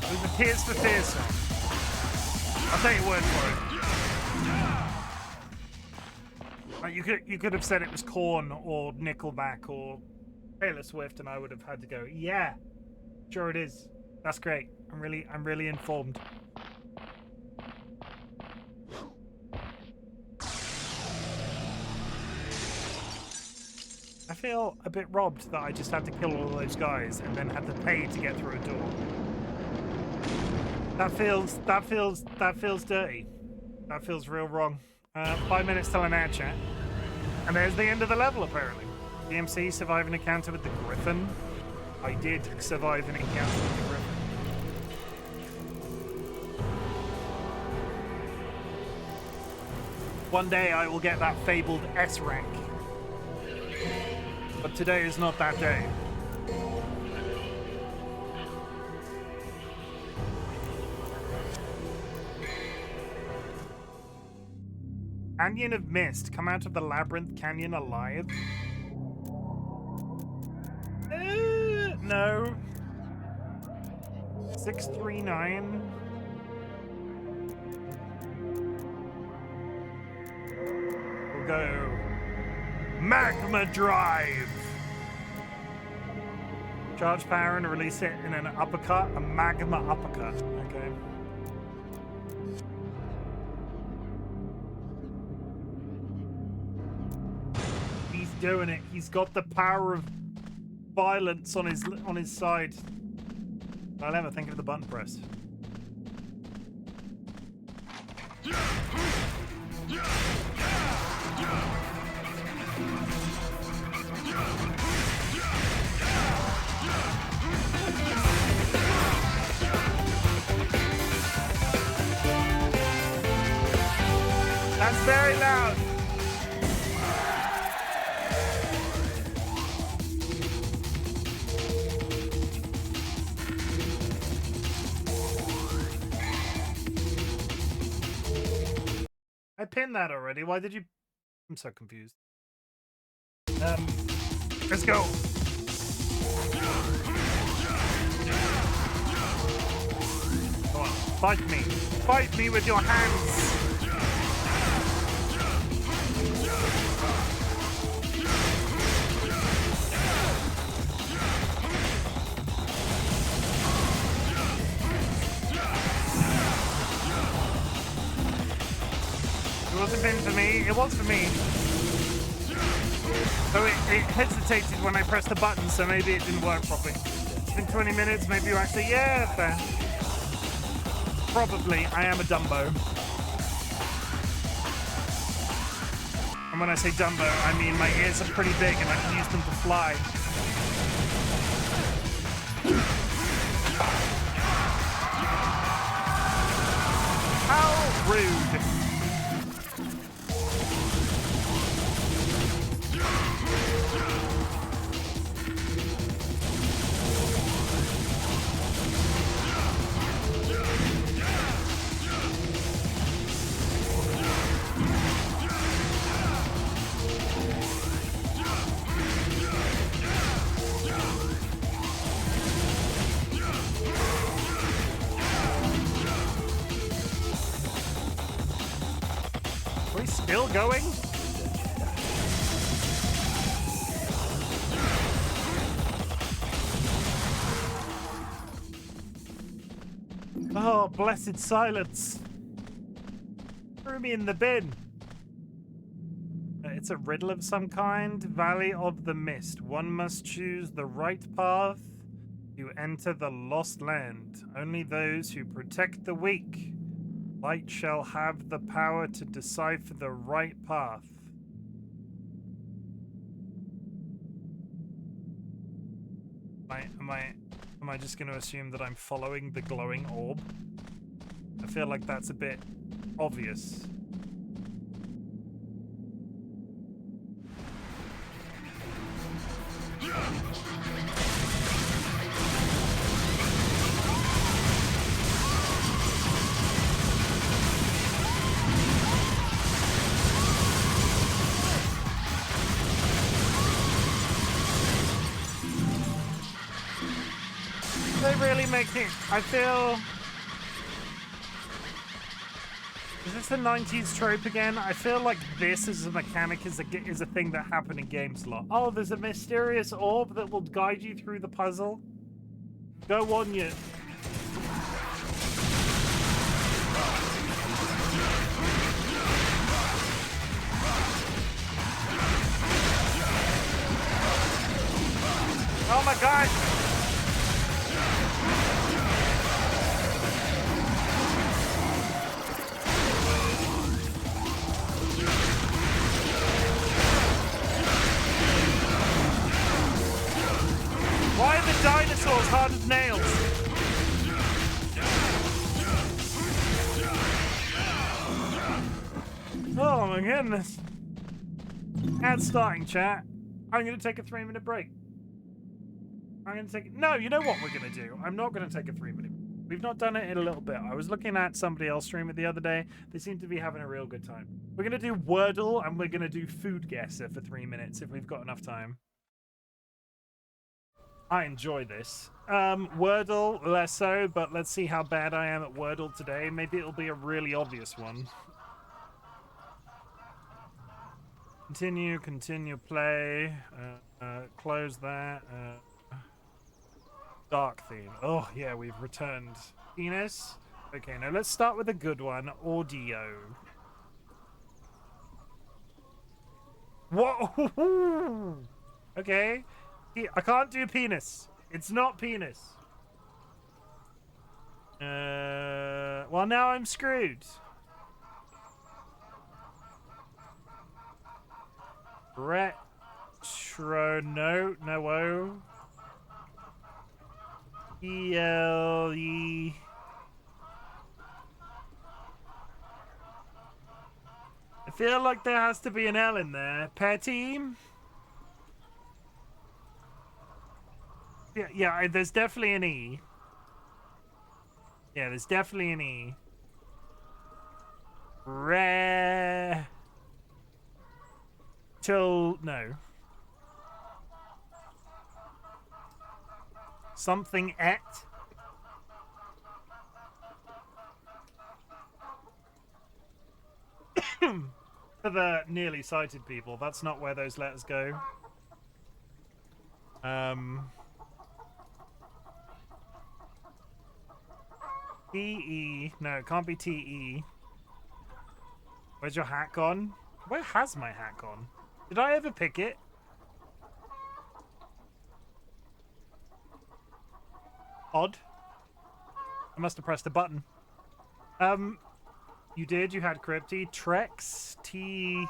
With the Tears for Fears song. I'll take your word for it. Like you could have said it was Korn or Nickelback or Taylor Swift, and I would have had to go, yeah, sure it is. That's great. I'm really informed. I feel a bit robbed that I just had to kill all those guys and then had to pay to get through a door. That feels dirty. That feels real wrong. 5 minutes till an ad chat. And there's the end of the level, apparently. DMC, survive an encounter with the Griffin. I did survive an encounter with the Griffin. One day I will get that fabled S rank. But today is not that day. Canyon of Mist. Come out of the labyrinth canyon alive. No. 639. We'll go Magma Drive. Charge power and release it in an uppercut. A magma uppercut. Okay. He's doing it. He's got the power of violence on his side. I'll never think of the button press. That's very loud. I pinned that already. Why did you? I'm so confused. Let's go. Come on, fight me. Fight me with your hands. It wasn't been for me. It was for me. So it hesitated when I pressed the button, so maybe it didn't work properly. It's been 20 minutes. Maybe you actually, yeah, fair. Probably. I am a Dumbo. And when I say Dumbo, I mean my ears are pretty big and I can use them to fly. How rude. Are we still going? Oh, blessed silence. Threw me in the bin. It's a riddle of some kind. Valley of the Mist. One must choose the right path to enter the lost land. Only those who protect the weak. Light shall have the power to decipher the right path. Am I just going to assume that I'm following the glowing orb? I feel like that's a bit obvious. They really make it. I feel. Is this a 90s trope again? I feel like this as a mechanic is a thing that happened in games a lot. Oh, there's a mysterious orb that will guide you through the puzzle. Go on, you. Oh my god! Why are the dinosaurs hard as nails? Oh my goodness. And starting, chat. I'm going to take a 3-minute break. I'm going to take... No, you know what we're going to do? I'm not going to take a 3-minute... We've not done it in a little bit. I was looking at somebody else stream it the other day. They seem to be having a real good time. We're going to do Wordle and we're going to do Food Guesser for 3 minutes if we've got enough time. I enjoy this. Wordle, less so, but let's see how bad I am at Wordle today. Maybe it'll be a really obvious one. Continue, play. Close that. Dark theme. Oh, yeah, we've returned. Penis. Okay, now let's start with a good one. Audio. Whoa! Okay. I can't do penis. It's not penis. Well, now I'm screwed. Retro. No. E-L-E. I feel like there has to be an L in there. Petty? Yeah, there's definitely an E. Yeah, there's definitely an E. No. Something et. For the nearly sighted people, that's not where those letters go. T-E. No, it can't be T-E. Where's your hat gone? Where has my hat gone? Did I ever pick it? Odd. I must have pressed a button. You did. You had Crypty. Trex. T-R-E-K-S.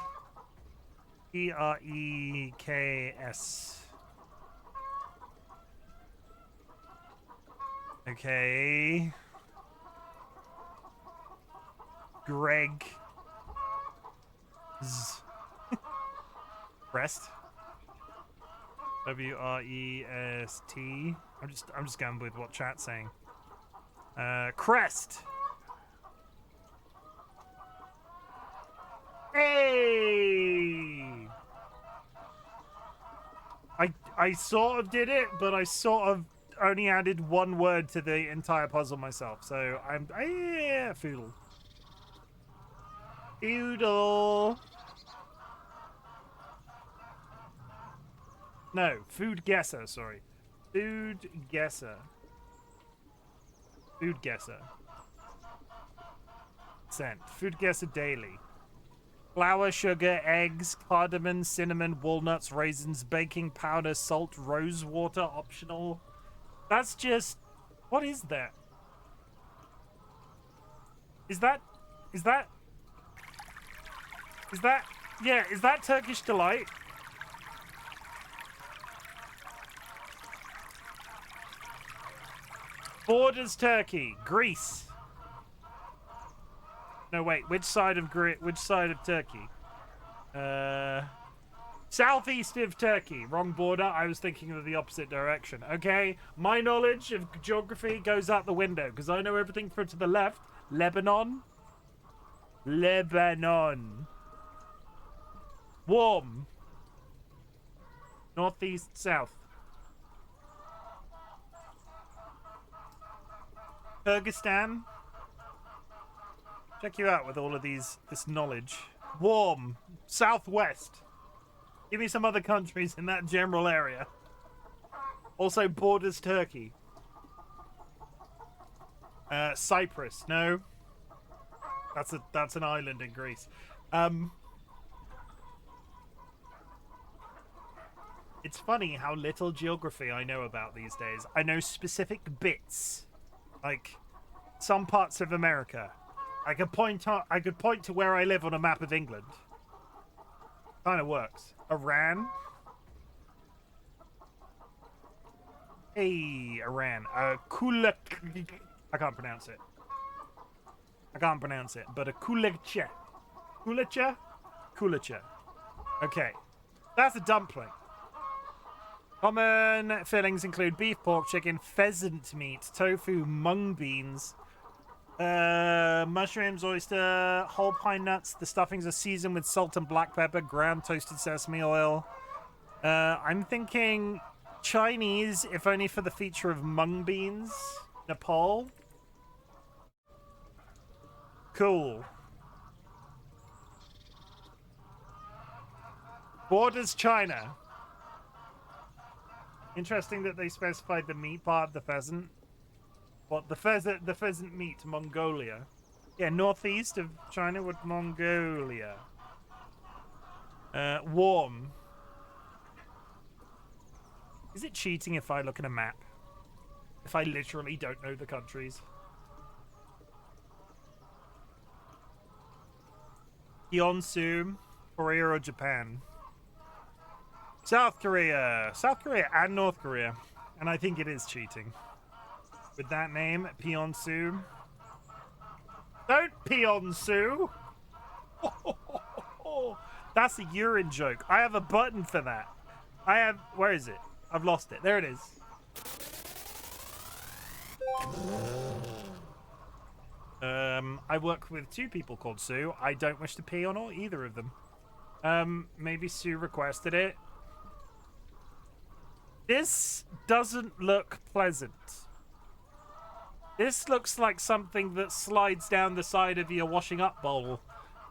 Okay. Greg. Rest. W-R-E-S-T. I'm just going with what chat's saying. Crest. Hey! I sort of did it, but I sort of only added one word to the entire puzzle myself. So yeah, Foodle. Foodle. No, Food Guesser, sorry. Food Guesser. Food Guesser. Sent. Food Guesser daily. Flour, sugar, eggs, cardamom, cinnamon, walnuts, raisins, baking powder, salt, rose water, optional. That's just... What is that? Is that... Yeah, is that Turkish Delight? Borders Turkey. Greece. No, wait. Which side of Turkey? Southeast of Turkey. Wrong border. I was thinking of the opposite direction. Okay. My knowledge of geography goes out the window because I know everything from to the left. Lebanon. Warm. Northeast, south. Kyrgyzstan. Check you out with all of this knowledge. Warm. Southwest. Give me some other countries in that general area. Also borders Turkey. Cyprus. No. That's an island in Greece. It's funny how little geography I know about these days. I know specific bits. Like some parts of America. I could point to where I live on a map of England. Kind of works. Iran. Hey, Iran. Kulak. I can't pronounce it. But a kulecha. Kulecha? Kulecha. Okay. That's a dumpling. Common fillings include beef, pork, chicken, pheasant meat, tofu, mung beans, mushrooms, oyster, whole pine nuts. The stuffings are seasoned with salt and black pepper, ground toasted sesame oil. I'm thinking Chinese, if only for the feature of mung beans. Nepal. Cool. Borders China. Interesting that they specified the meat part of the pheasant. What, the pheasant meat, Mongolia. Yeah, northeast of China with Mongolia. Warm. Is it cheating if I look at a map? If I literally don't know the countries? Yeonsu, Korea or Japan? South Korea. South Korea and North Korea. And I think it is cheating. With that name, Pyeongsu. Don't Pyeongsu! That's a urine joke. I have a button for that. I have... Where is it? I've lost it. There it is. I work with 2 people called Sue. I don't wish to pee on either of them. Maybe Sue requested it. This doesn't look pleasant. This looks like something that slides down the side of your washing up bowl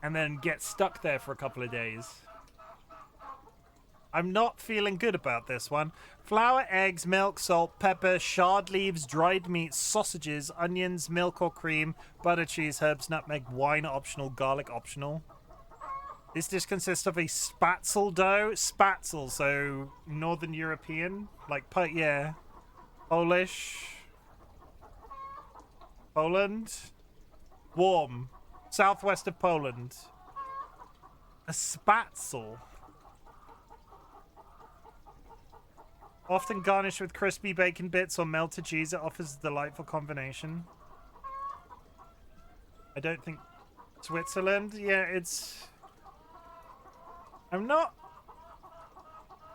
and then gets stuck there for a couple of days. I'm not feeling good about this one. Flour, eggs, milk, salt, pepper, shard leaves, dried meat, sausages, onions, milk or cream, butter, cheese, herbs, nutmeg, wine optional, garlic optional. This dish consists of a spatzel dough. Spatzel, so Northern European. Like, yeah. Polish. Poland. Warm. Southwest of Poland. A spatzel. Often garnished with crispy bacon bits or melted cheese, it offers a delightful combination. I don't think... Switzerland? Yeah, it's... I'm not...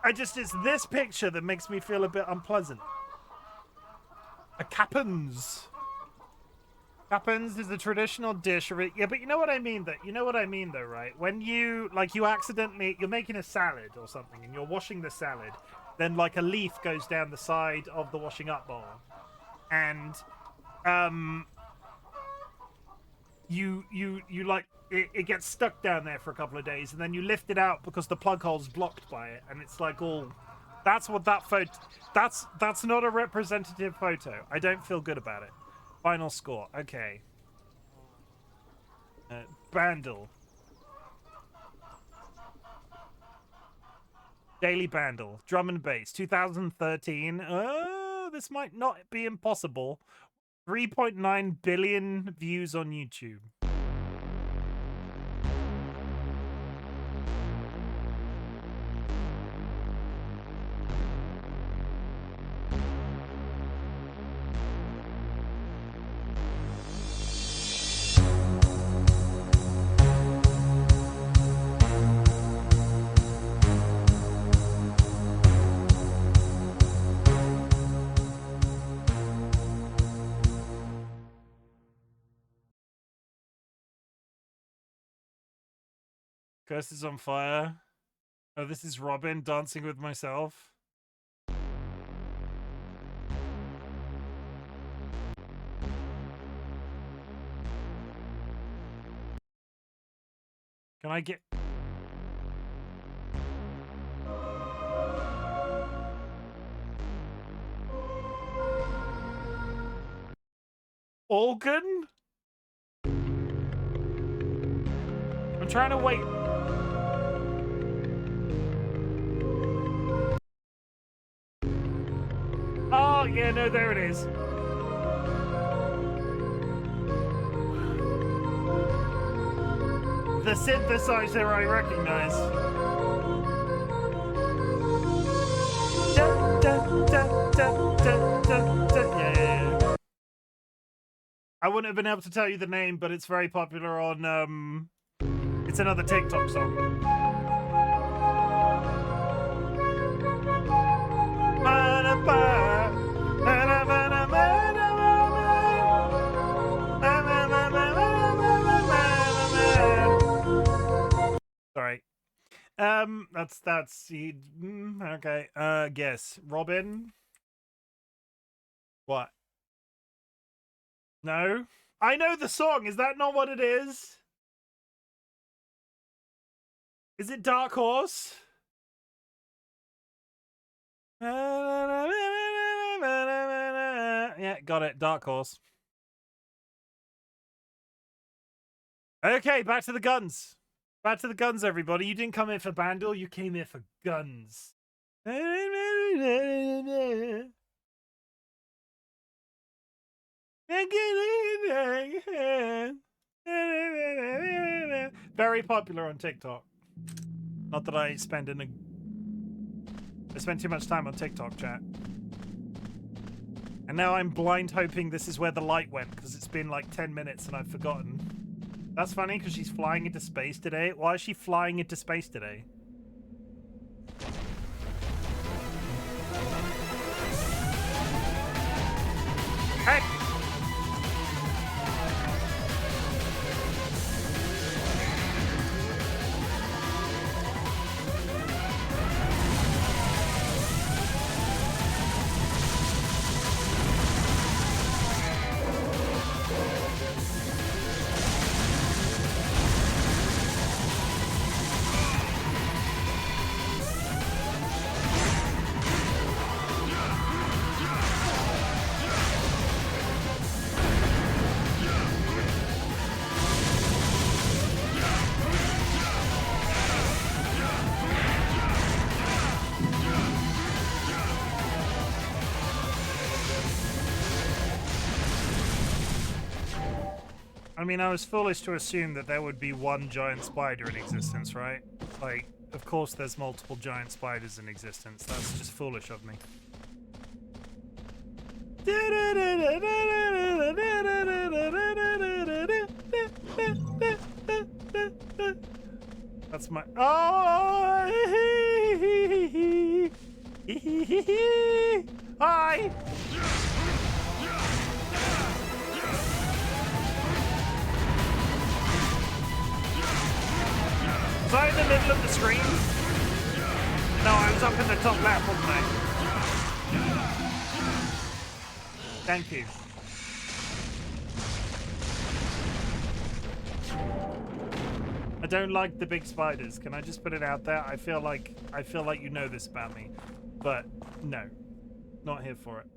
It's this picture that makes me feel a bit unpleasant. A capons. Capons is a traditional dish. Yeah, but you know what I mean, though. You know what I mean, though, right? When you, like, you accidentally... You're making a salad or something, and you're washing the salad. Then, like, a leaf goes down the side of the washing up bowl. And, you like, it gets stuck down there for a couple of days, and then you lift it out because the plug hole's blocked by it, and it's like all... That's what that photo... That's not a representative photo. I don't feel good about it. Final score. Okay. Bandle. Daily Bandle. Drum and Bass. 2013. Oh, this might not be impossible. 3.9 billion views on YouTube. Curse is on fire. Oh, this is Robin dancing with myself. Can I get... Organ? I'm trying to wait. Oh, yeah, no, there it is. The synthesizer I recognize. Da, da, da, da, da, da, da. Yeah. I wouldn't have been able to tell you the name, but it's very popular on, it's another TikTok song. Sorry. That's okay. Guess. Robin. What? No? I know the song. Is that not what it is? Is it Dark Horse? Yeah, got it. Dark Horse. Okay, back to the guns. Back to the guns, everybody. You didn't come here for Bandle, you came here for guns. Very popular on TikTok. Not that I spend I spend too much time on TikTok, chat. And now I'm blind hoping this is where the light went, because it's been like 10 minutes and I've forgotten. That's funny, because she's flying into space today. Why is she flying into space today? Hey! I mean, I was foolish to assume that there would be one giant spider in existence, right? Like, of course there's multiple giant spiders in existence. That's just foolish of me. That's my... Oh! Hi! Was I in the middle of the screen? No, I was up in the top left, wasn't I? Thank you. I don't like the big spiders. Can I just put it out there? I feel like you know this about me. But no. Not here for it.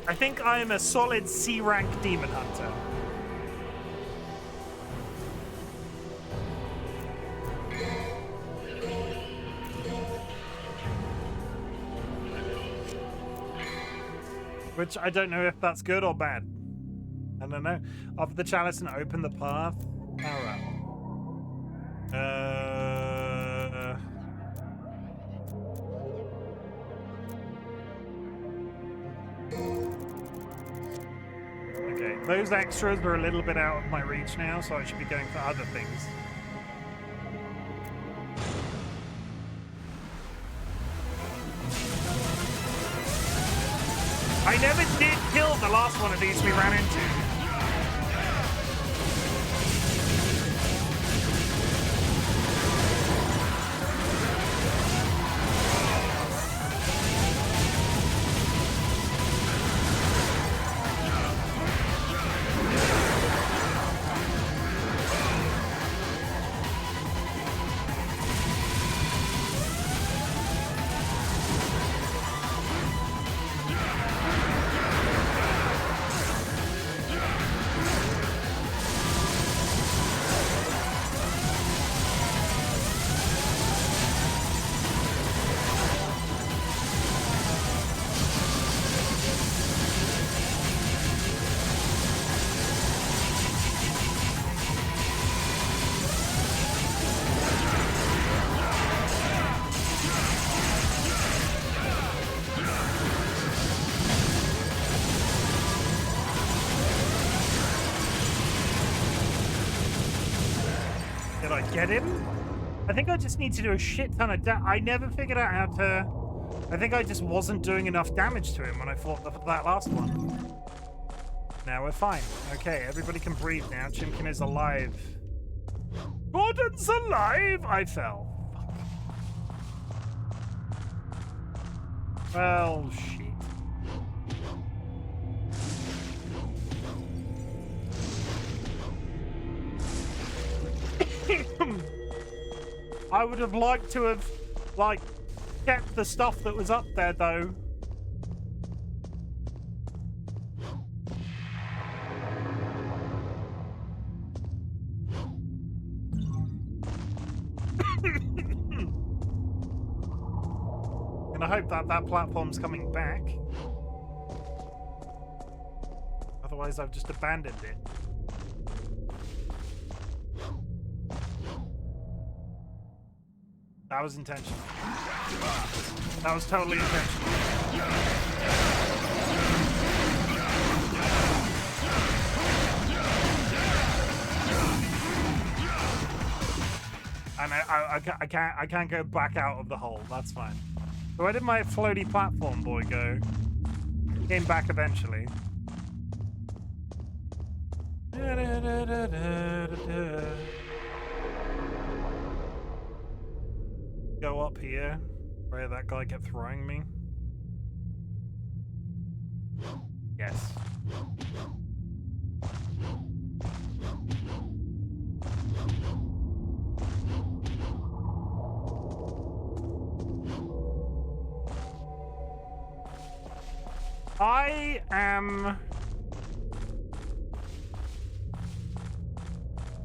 I think I am a solid C-rank demon hunter. Which I don't know if that's good or bad. I don't know. Offer the chalice and open the path. Power up. Okay, those extras are a little bit out of my reach now, so I should be going for other things. I never did kill the last one of these we ran into. get him. I think I just need to do a shit ton of I never figured out how to... I think I just wasn't doing enough damage to him when I fought that last one. Now we're fine. Okay, everybody can breathe now. Chimken is alive. Gordon's alive! I fell. Fuck. Well, shit. I would have liked to have, like, kept the stuff that was up there, though. And I hope that that platform's coming back. Otherwise, I've just abandoned it. That was intentional. That was totally intentional. And I can't go back out of the hole. That's fine. So where did my floaty platform boy go? Came back eventually. Go up here. Where that guy kept throwing me. Yes. I am...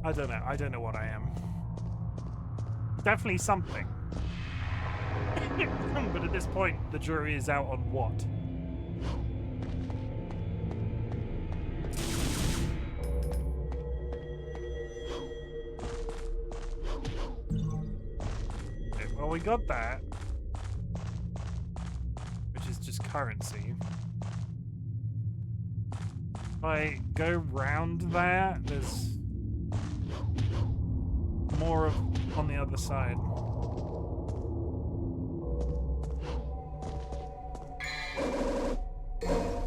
I don't know. I don't know what I am. Definitely something. But at this point, the jury is out on what? Okay, well, we got that. Which is just currency. If I go round there, there's more of on the other side.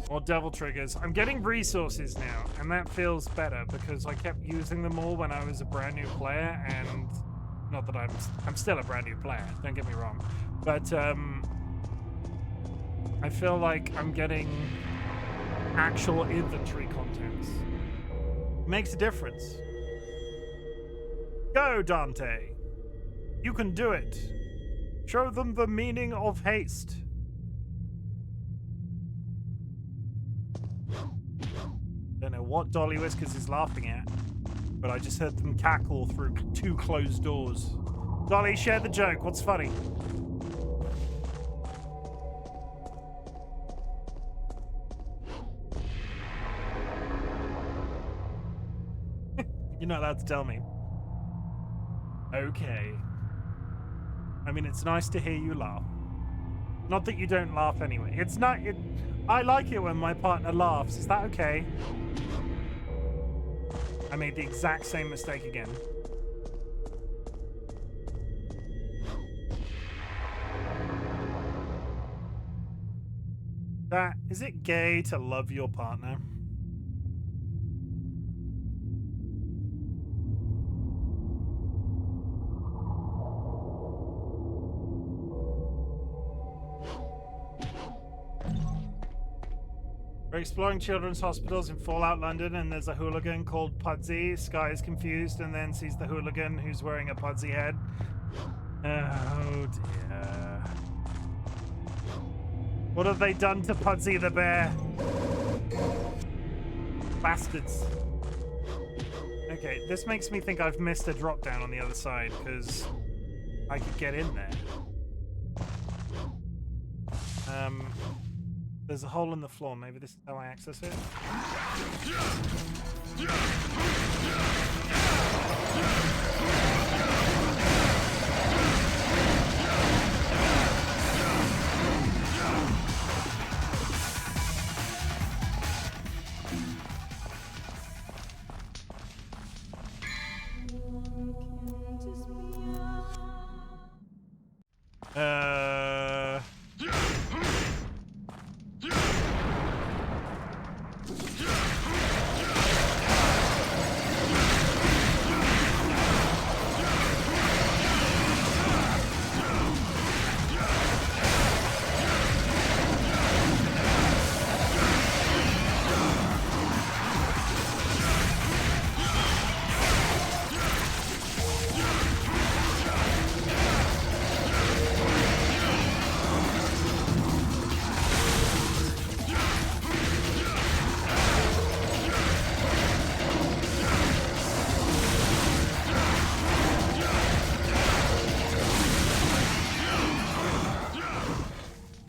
More devil triggers. I'm getting resources now, and that feels better because I kept using them all when I was a brand new player, and not that I'm still a brand new player, don't get me wrong, but I feel like I'm getting actual inventory contents. Makes a difference. Go, Dante. You can do it. Show them the meaning of haste. Don't know what DollyWhiskers is laughing at, but I just heard them cackle through 2 closed doors. Dolly, share the joke. What's funny? You're not allowed to tell me. Okay. I mean, it's nice to hear you laugh. Not that you don't laugh anyway. It's not... I like it when my partner laughs. Is that okay? I made the exact same mistake again. Is it gay to love your partner? We're exploring children's hospitals in Fallout London, and there's a hooligan called Pudsey. Sky is confused and then sees the hooligan who's wearing a Pudsey head. Oh dear. What have they done to Pudsey the bear? Bastards. Okay, this makes me think I've missed a drop down on the other side, because I could get in there. There's a hole in the floor. Maybe this is how I access it.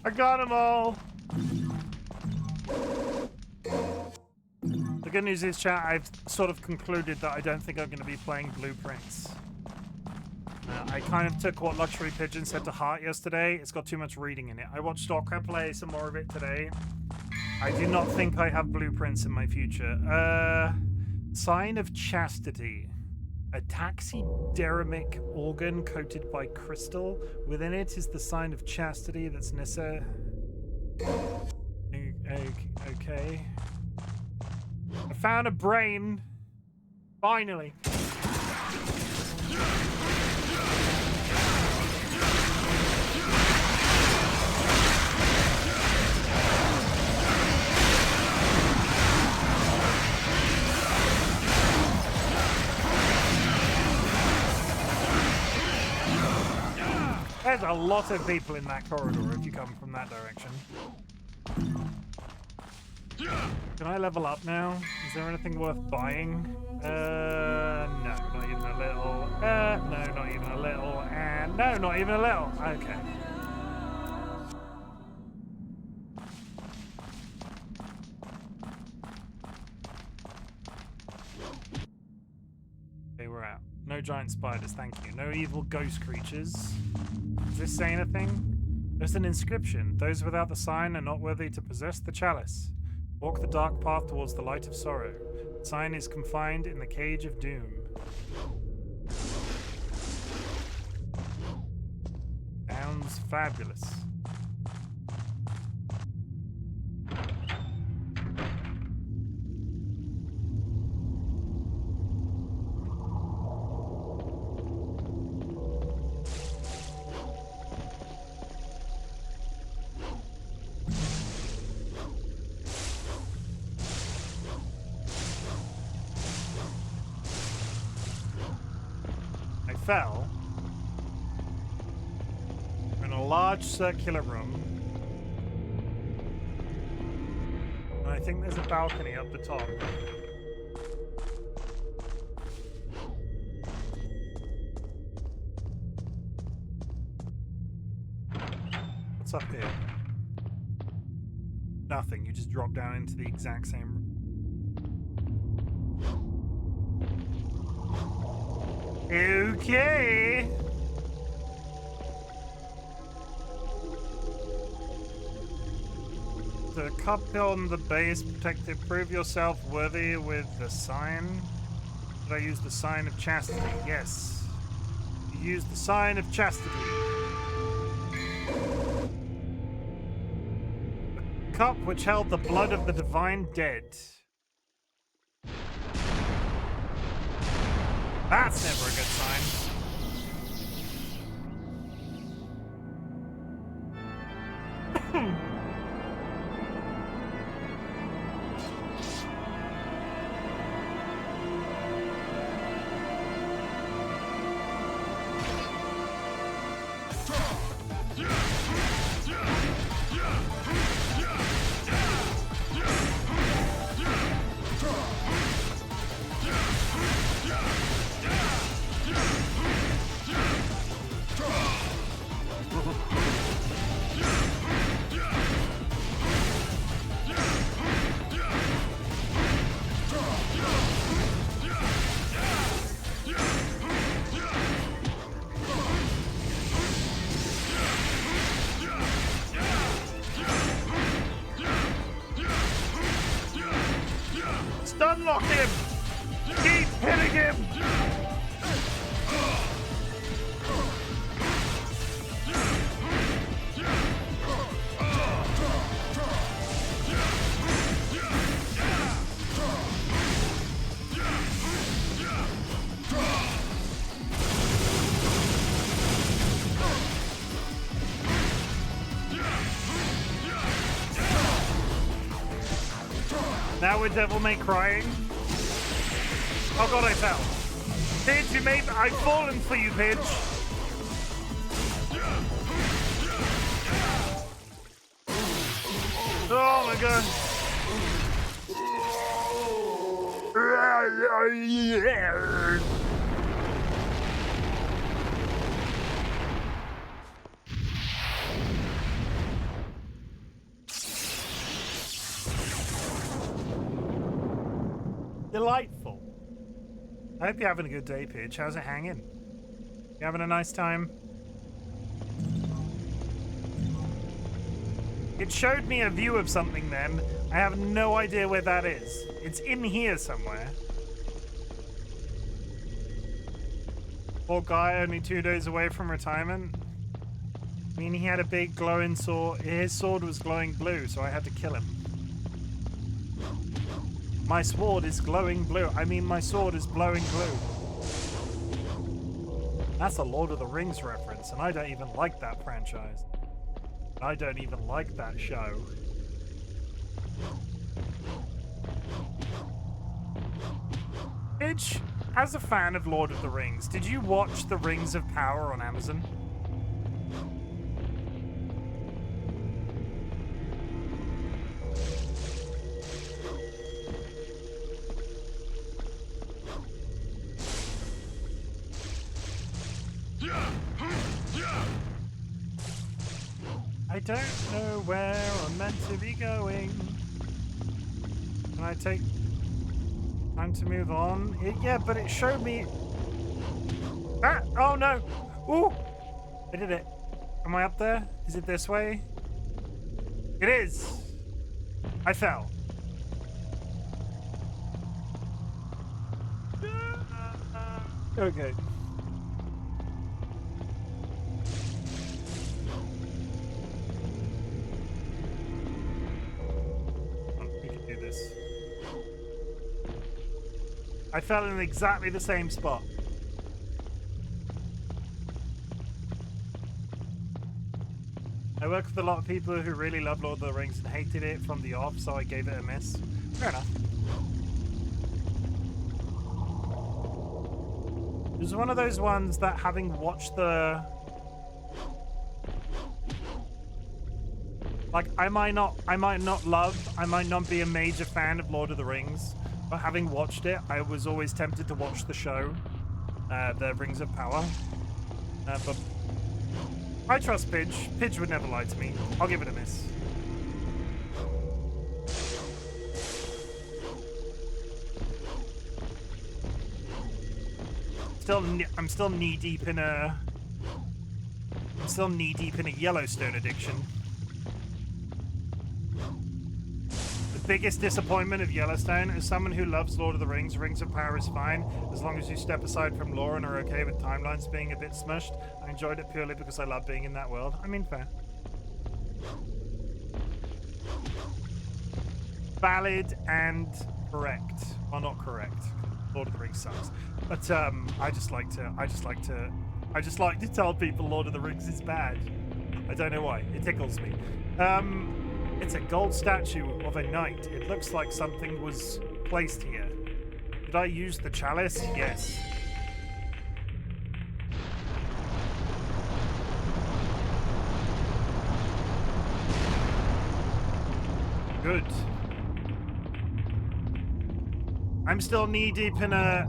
I got them all. The good news is, chat, I've sort of concluded that I don't think I'm going to be playing Blueprints. I kind of took what Luxury Pigeon said to heart yesterday. It's got too much reading in it. I watched Stalker play some more of it today. I do not think I have Blueprints in my future. Sign of Chastity. A taxidermic organ coated by crystal. Within it is the sign of chastity that's necessary. Okay. I found a brain. Finally. There's a lot of people in that corridor if you come from that direction. Can I level up now? Is there anything worth buying? No, not even a little. No, not even a little. And no, not even a little. Okay. Okay, we're out. No giant spiders, thank you. No evil ghost creatures. Does this say anything? There's an inscription. Those without the sign are not worthy to possess the chalice. Walk the dark path towards the light of sorrow. The sign is confined in the cage of doom. Sounds fabulous. Fell in a large circular room, and I think there's a balcony up the top. What's up here? Nothing. You just drop down into the exact same room. Okay. The cup on the base protected. Prove yourself worthy with the sign. Did I use the sign of chastity? Yes. You used the sign of chastity. The cup which held the blood of the divine dead. That's never a good sign. Unlock him! Keep hitting him! Now we're Devil May Crying. Oh god, I fell. Pidge, you made... I've fallen for you, Pidge. Oh my god. Delightful. I hope you're having a good day, Pidge. How's it hanging? You having a nice time? It showed me a view of something then. I have no idea where that is. It's in here somewhere. Poor guy, only 2 days away from retirement. I mean, he had a big glowing sword. His sword was glowing blue, so I had to kill him. My sword is glowing blue. I mean, my sword is blowing blue. That's a Lord of the Rings reference, and I don't even like that franchise. I don't even like that show. Bitch, as a fan of Lord of the Rings, did you watch The Rings of Power on Amazon? I don't know where I'm meant to be going. Can I take time to move on? Yeah, but it showed me... Ah! Oh no! Ooh! I did it. Am I up there? Is it this way? It is! I fell. Okay. I fell in exactly the same spot. I work with a lot of people who really love Lord of the Rings and hated it from the off, so I gave it a miss. Fair enough. It was one of those ones that, having watched the... Like, I might not be a major fan of Lord of the Rings, but having watched it, I was always tempted to watch the show, The Rings of Power. But I trust Pidge. Pidge would never lie to me. I'll give it a miss. I'm still knee deep in a Yellowstone addiction. Biggest disappointment of Yellowstone is someone who loves Lord of the Rings. Rings of Power is fine as long as you step aside from lore and are okay with timelines being a bit smushed. I enjoyed it purely because I love being in that world. I mean, fair. Valid and correct. Well, not correct. Lord of the Rings sucks. But I just like to tell people Lord of the Rings is bad. I don't know why. It tickles me. It's a gold statue of a knight. It looks like something was placed here. Did I use the chalice? Yes. Good. I'm still knee deep in a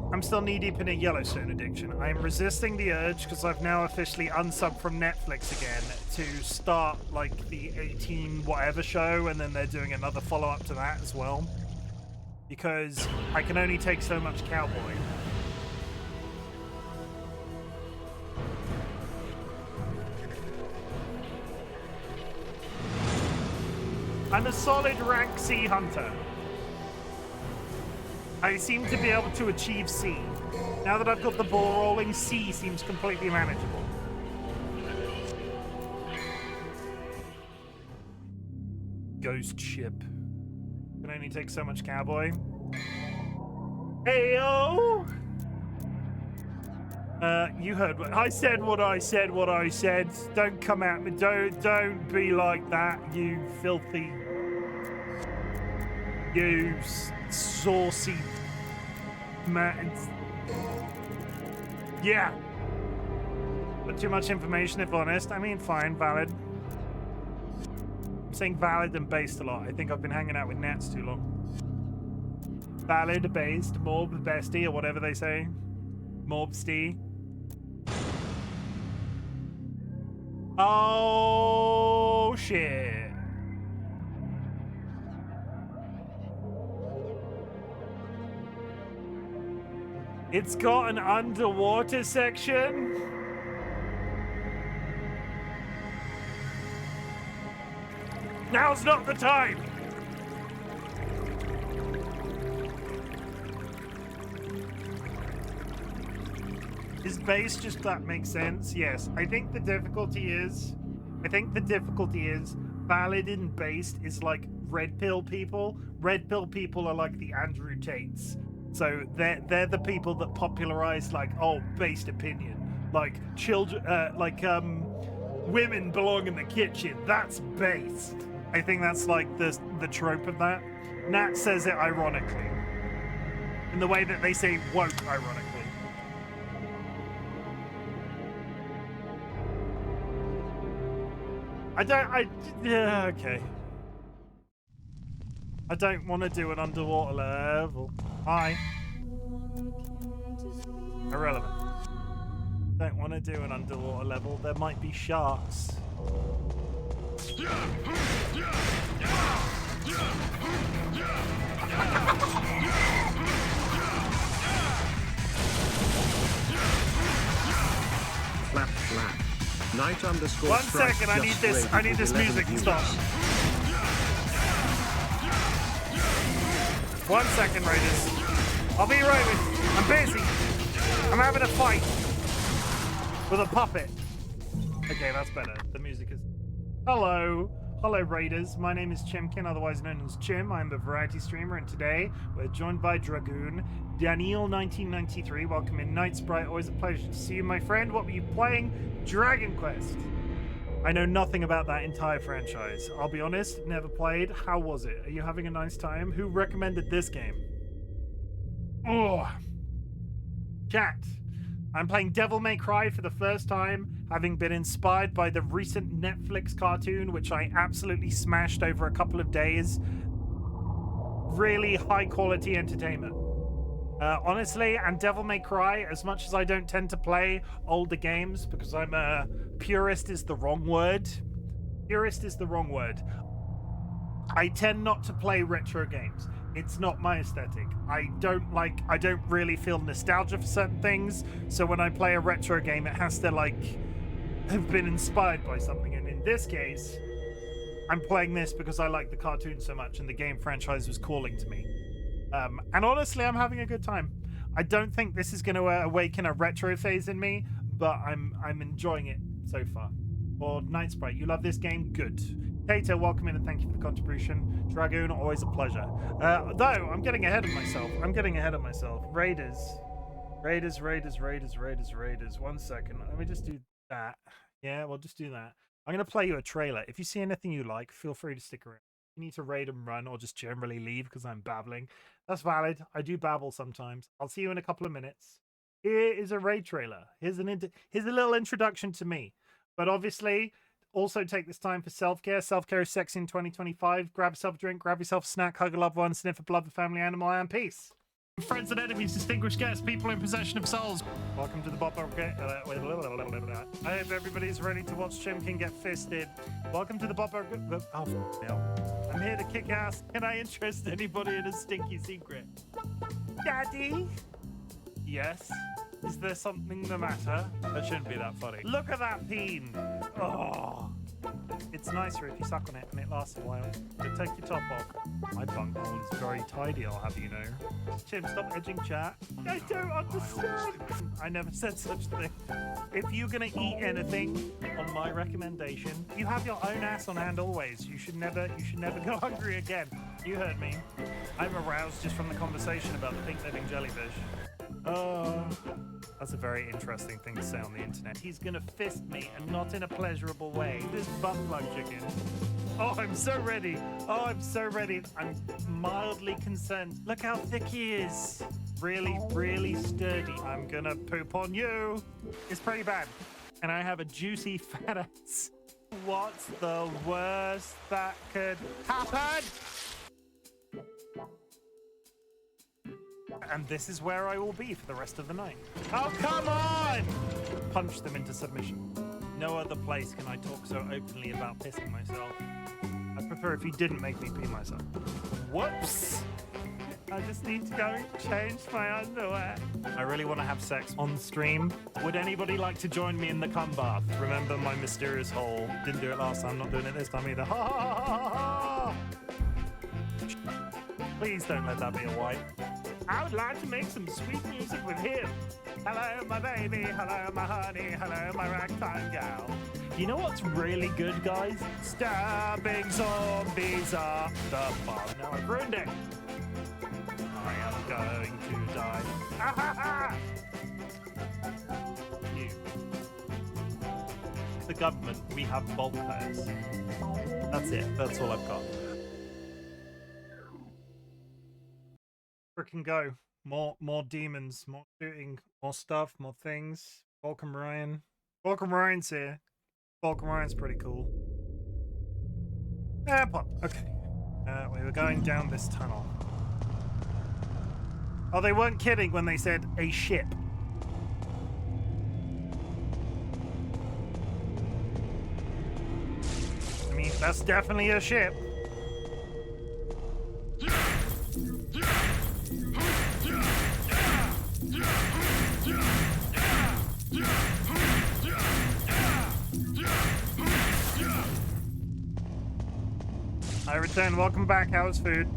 Yellowstone addiction. I am resisting the urge because I've now officially unsubbed from Netflix again to start like the 18 whatever show, and then they're doing another follow-up to that as well. Because I can only take so much cowboy. I'm a solid rank C hunter. I seem to be able to achieve C. Now that I've got the ball rolling, C seems completely manageable. Ghost ship. Can only take so much cowboy. Heyo! You heard what I said. What I said. Don't come at me. Don't be like that. You filthy. You saucy man. Yeah. But too much information, if honest. I mean, fine, valid. I'm saying valid and based a lot. I think I've been hanging out with Nats too long. Valid, based, mob, bestie, or whatever they say. Mobsty. Oh, shit. It's got an underwater section. Now's not the time. Is base just that makes sense? Yes. I think the difficulty is valid and based is like red pill people. Red pill people are like the Andrew Tates. So they're the people that popularize like, oh, based opinion. Like children women belong in the kitchen. That's based. I think that's like the trope of that. Nat says it ironically. In the way that they say woke ironically. Yeah, okay. I don't want to do an underwater level. Hi. Irrelevant. Don't want to do an underwater level. There might be sharks. Flap, flap. Night underscore. One second, I need this music to stop. 1 second, Raiders. I'll be right with you. I'm busy. I'm having a fight with a puppet. Okay, that's better. The music is... Hello. Hello, Raiders. My name is Chimken, otherwise known as Chim. I'm a variety streamer, and today we're joined by Dragoon, Daniel1993. Welcome in, Night Sprite. Always a pleasure to see you, my friend. What were you playing? Dragon Quest. I know nothing about that entire franchise. I'll be honest, never played. How was it? Are you having a nice time? Who recommended this game? Oh. Chat. I'm playing Devil May Cry for the first time, having been inspired by the recent Netflix cartoon, which I absolutely smashed over a couple of days. Really high quality entertainment. Honestly, and Devil May Cry, as much as I don't tend to play older games, because I'm a purist is the wrong word. Purist is the wrong word. I tend not to play retro games. It's not my aesthetic. I don't really feel nostalgia for certain things. So when I play a retro game, it has to like have been inspired by something. And in this case, I'm playing this because I like the cartoon so much and the game franchise was calling to me. And honestly, I'm having a good time. I don't think this is going to awaken a retro phase in me, but I'm enjoying it so far. Or Night Sprite, you love this game? Good. Tato, welcome in and thank you for the contribution. Dragoon, always a pleasure. Though, I'm getting ahead of myself. Raiders. 1 second. Let me just do that. Yeah, we'll just do that. I'm going to play you a trailer. If you see anything you like, feel free to stick around. You need to raid and run or just generally leave because I'm babbling. That's valid. I do babble sometimes. I'll see you in a couple of minutes. Here is a raid trailer. Here's a little introduction to me. But obviously, also take this time for self-care. Self-care is sexy in 2025. Grab yourself a drink, grab yourself a snack, hug a loved one, sniff a blood, the family animal, and peace. Friends and enemies, distinguished guests, people in possession of souls. Welcome to the Bop. I hope everybody's ready to watch Chimken get fisted. Welcome to the Bop. Oh, no. I'm here to kick ass. Can I interest anybody in a stinky secret? Daddy? Yes? Is there something the matter? That shouldn't be that funny. Look at that peen. Oh. It's nicer if you suck on it and it lasts a while. So take your top off. My bunghole is very tidy, I'll have you know. Chim, stop edging chat. I don't understand. I never said such a thing. If you're gonna eat anything, on my recommendation, you have your own ass on hand always. You should never go hungry again. You heard me. I'm aroused just from the conversation about the pink living jellyfish. Oh, that's a very interesting thing to say on the internet. He's gonna fist me and not in a pleasurable way. This butt plug chicken. Oh, I'm so ready. I'm mildly concerned. Look how thick he is. Really, really sturdy. I'm gonna poop on you. It's pretty bad. And I have a juicy fat ass. What's the worst that could happen? And this is where I will be for the rest of the night. Oh, come on! Punch them into submission. No other place can I talk so openly about pissing myself. I'd prefer if you didn't make me pee myself. Whoops! I just need to go and change my underwear. I really want to have sex on stream. Would anybody like to join me in the cum bath? Remember my mysterious hole. Didn't do it last time, not doing it this time either. Ha ha ha ha ha! Please don't let that be a wipe. I would like to make some sweet music with him. Hello, my baby. Hello, my honey. Hello, my ragtime gal. You know what's really good, guys? Stabbing zombies up the bum. Now I've ruined it. I am going to die. Ah, ha, ha. You. The government, we have bulkers. That's it. That's all I've got. Frickin' go. More demons, more shooting, more stuff, more things. Welcome Ryan. Welcome Ryan's here. Welcome Ryan's pretty cool. Pop. Okay. We were going down this tunnel. Oh, they weren't kidding when they said a ship. I mean, that's definitely a ship. I return. Welcome back. How was food?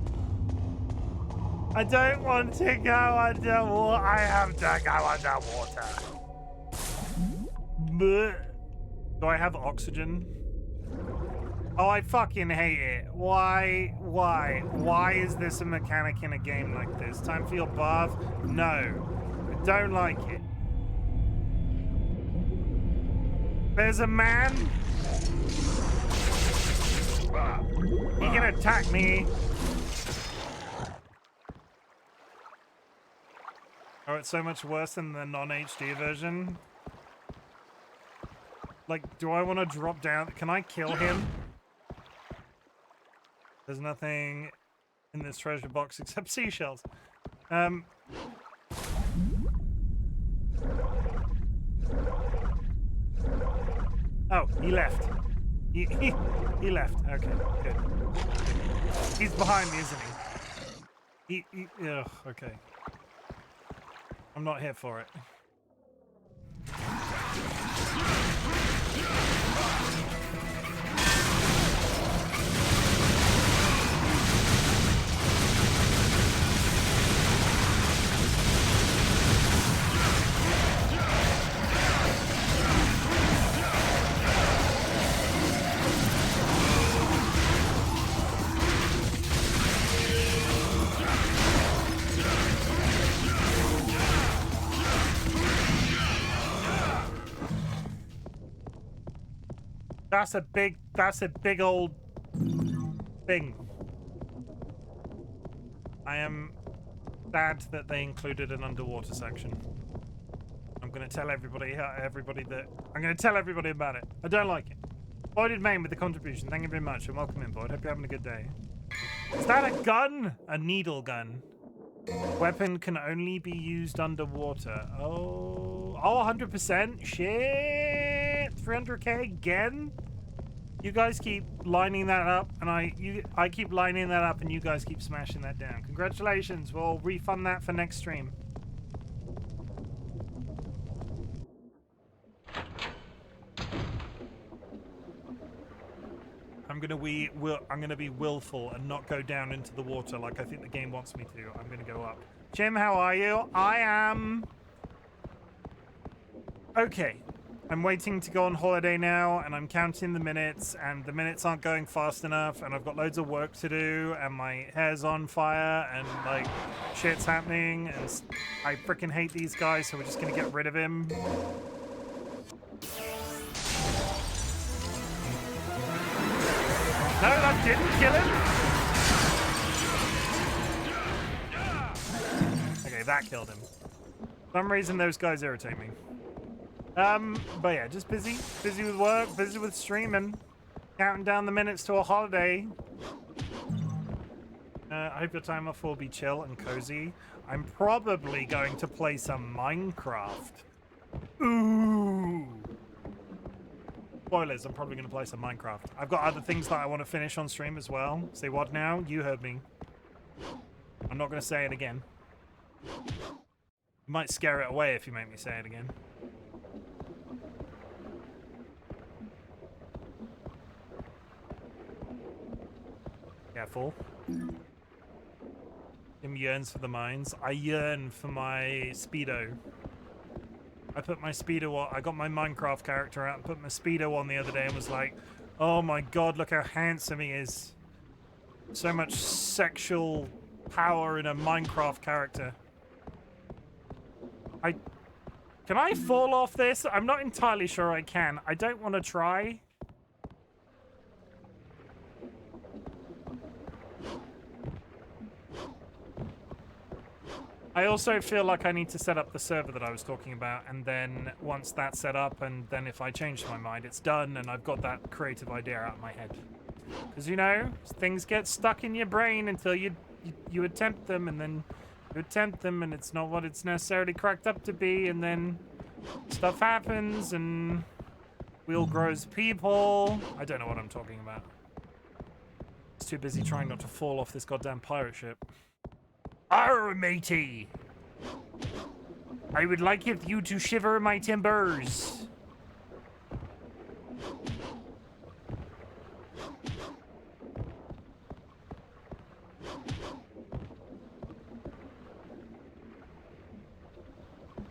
I don't want to go underwater. I have to go underwater. Blech. Do I have oxygen? Oh, I fucking hate it. Why? Why is this a mechanic in a game like this? Time for your bath? No. I don't like it. There's a man. He can attack me. Oh, it's so much worse than the non-HD version. Like, do I want to drop down? Can I kill him? There's nothing in this treasure box except seashells. Oh, he left. He left. Okay, good. He's behind me, isn't he? Ugh, okay. I'm not here for it. That's a big old thing. I am sad that they included an underwater section. I'm gonna tell everybody that I'm gonna tell everybody about it. I don't like it. Voided Main with the contribution. Thank you very much and welcome in, Void. Hope you're having a good day. Is that a gun? A needle gun. Weapon can only be used underwater. Oh, 100%. Shit. 300k again. You guys keep lining that up, and I keep lining that up, and you guys keep smashing that down. Congratulations. We'll refund that for next stream. I'm gonna be willful and not go down into the water like I think the game wants me to. I'm gonna go up. Chim, how are you? I am okay. I'm waiting to go on holiday now, and I'm counting the minutes, and the minutes aren't going fast enough, and I've got loads of work to do, and my hair's on fire, and like shit's happening, and I freaking hate these guys, so we're just gonna get rid of him. No, that didn't kill him. Okay, that killed him. For some reason, those guys irritate me. But yeah, just busy with work, busy with streaming, counting down the minutes to a holiday. I hope your time off will be chill and cozy. I'm probably going to play some Minecraft. Ooh. Spoilers, I'm probably going to play some Minecraft. I've got other things that I want to finish on stream as well. Say what now? You heard me. I'm not going to say it again. You might scare it away if you make me say it again. Careful. Chim yearns for the mines. I yearn for my Speedo. I put my Speedo on. I got my Minecraft character out and put my Speedo on the other day and was like, oh my god, look how handsome he is. So much sexual power in a Minecraft character. Can I fall off this? I'm not entirely sure I can. I don't want to try. I also feel like I need to set up the server that I was talking about, and then once that's set up, and then if I change my mind, it's done, and I've got that creative idea out of my head. Because, you know, things get stuck in your brain until you attempt them, and then you attempt them, and it's not what it's necessarily cracked up to be, and then stuff happens, and we all grow as people. I don't know what I'm talking about. I was too busy trying not to fall off this goddamn pirate ship. Arr, matey! I would like you to shiver my timbers.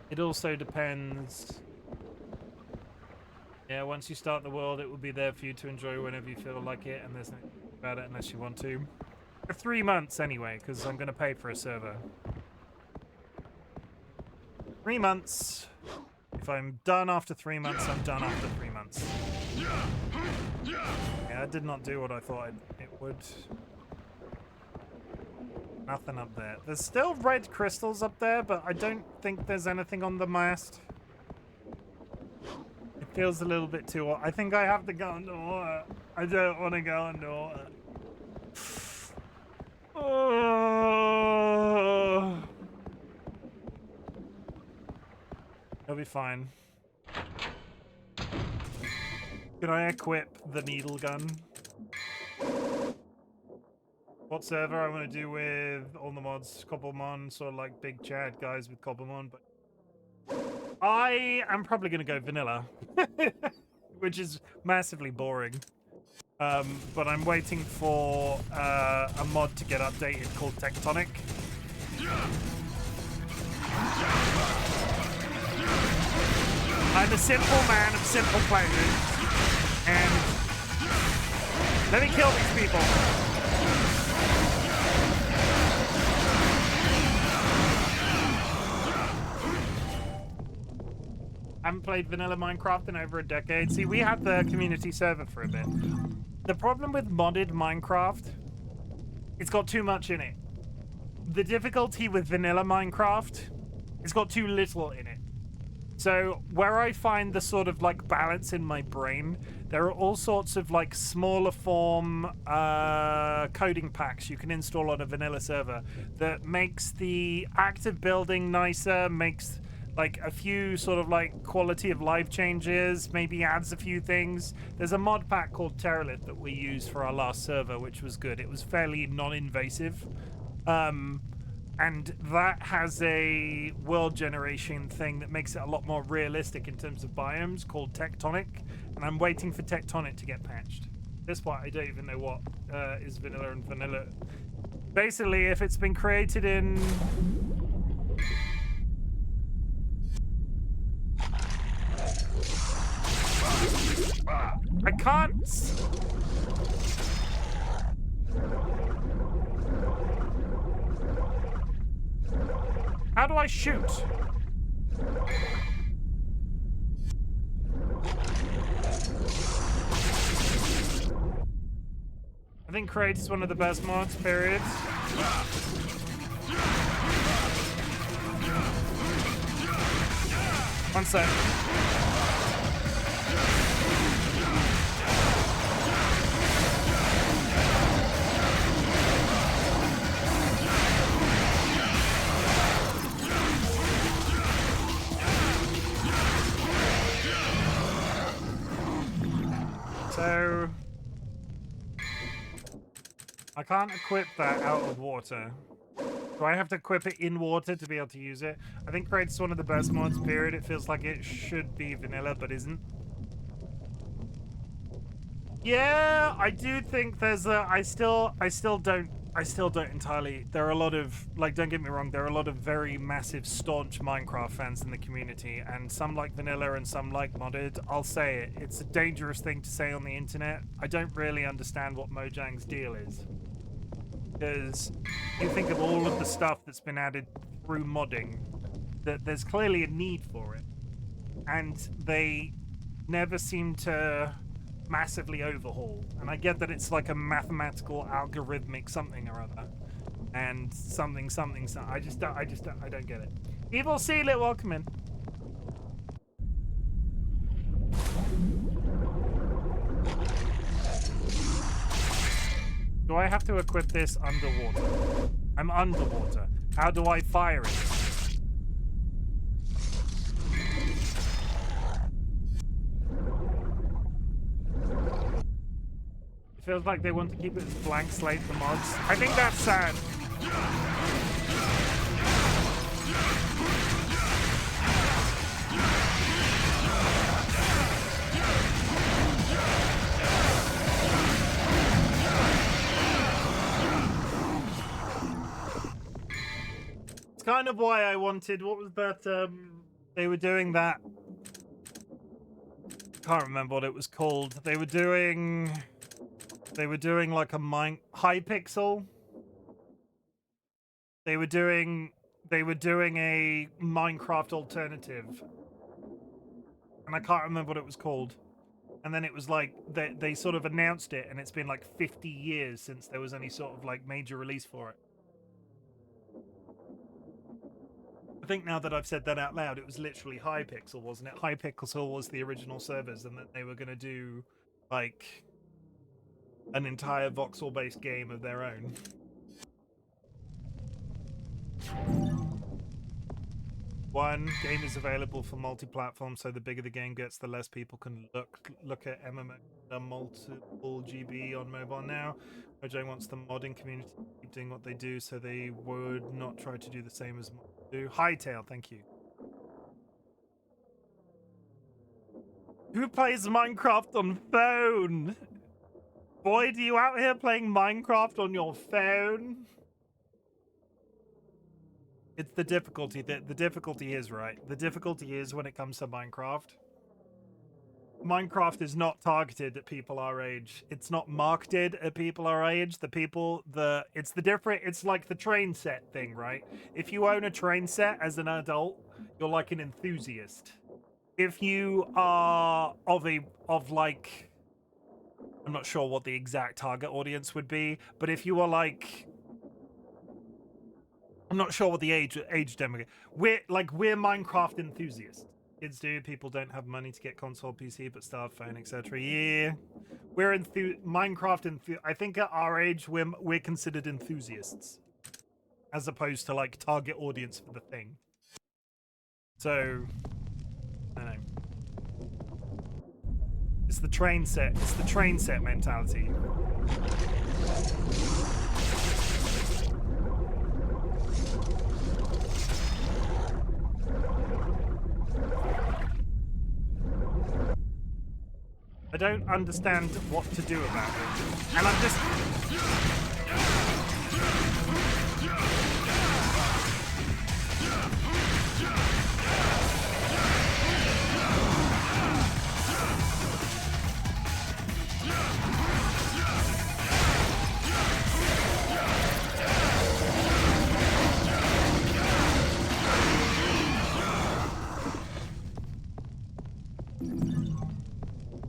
It also depends. Yeah, once you start the world, it will be there for you to enjoy whenever you feel like it, and there's nothing about it unless you want to. For 3 months anyway, because I'm going to pay for a server. 3 months. If I'm done after 3 months, I'm done after 3 months. Yeah, I did not do what I thought it would. Nothing up there. There's still red crystals up there, but I don't think there's anything on the mast. It feels a little bit too... I think I have to go underwater. I don't want to go underwater. Oh. It'll be fine. Can I equip the needle gun? What server I want to do with all the mods? Cobblemon, sort of like Big Chad guys with Cobblemon, but I am probably going to go vanilla, which is massively boring. But I'm waiting for a mod to get updated called Tectonic. I'm a simple man of simple pleasures, and let me kill these people. I haven't played vanilla Minecraft in over a decade. See, we had the community server for a bit. The problem with modded Minecraft, it's got too much in it. The difficulty with vanilla Minecraft, it's got too little in it. So where I find the sort of like balance in my brain, there are all sorts of like smaller form coding packs you can install on a vanilla server that makes the active building nicer, makes like a few sort of like quality of life changes, maybe adds a few things. There's a mod pack called Terralith that we used for our last server, which was good. It was fairly non-invasive. And that has a world generation thing that makes it a lot more realistic in terms of biomes called Tectonic. And I'm waiting for Tectonic to get patched. This part, I don't even know what is vanilla and vanilla. Basically, if it's been created in... I can't. How do I shoot? I think Crate is one of the best mods, period. One sec. So I can't equip that out of water. Do I have to equip it in water to be able to use it? I think Crate's one of the best mods, period. It feels like it should be vanilla, but isn't. Yeah, I do think there's a... I still don't entirely... There are a lot of... Like, don't get me wrong, there are a lot of very massive, staunch Minecraft fans in the community, and some like vanilla and some like modded. I'll say it. It's a dangerous thing to say on the internet. I don't really understand what Mojang's deal is. Because you think of all of the stuff that's been added through modding, that there's clearly a need for it. And they never seem to massively overhaul. And I get that it's like a mathematical, algorithmic something or other. And something. I don't get it. Evil Sealet, welcome in. Do I have to equip this underwater? I'm underwater. How do I fire it? It feels like they want to keep it as blank slate for mods. I think that's sad. It's kind of why I wanted... What was that? They were doing that... Can't remember what it was called. They were doing like a Hypixel. They were doing a Minecraft alternative, and I can't remember what it was called. And then it was like they sort of announced it, and it's been like 50 years since there was any sort of like major release for it. I think now that I've said that out loud, it was literally Hypixel, wasn't it? Hypixel was the original servers, and that they were going to do like an entire voxel-based game of their own. One game is available for multi-platform, so the bigger the game gets, the less people can look at MMO multiple GB on mobile now. Mojang wants the modding community to keep doing what they do, so they would not try to do the same as mods do. Hightail, thank you. Who plays Minecraft on phone? Boy, do you out here playing Minecraft on your phone? It's the difficulty. The difficulty is, right? The difficulty is when it comes to Minecraft. Minecraft is not targeted at people our age. It's not marketed at people our age. It's like the train set thing, right? If you own a train set as an adult, you're like an enthusiast. If you are I'm not sure what the exact target audience would be, but if you are like, I'm not sure what the age demographic. We're Minecraft enthusiasts. Kids do. People don't have money to get console, PC, but start phone, etc. Yeah, we're Minecraft. I think at our age, we're considered enthusiasts, as opposed to like target audience for the thing. So, I don't know. It's the train set. It's the train set mentality. I don't understand what to do about it. And I'm just...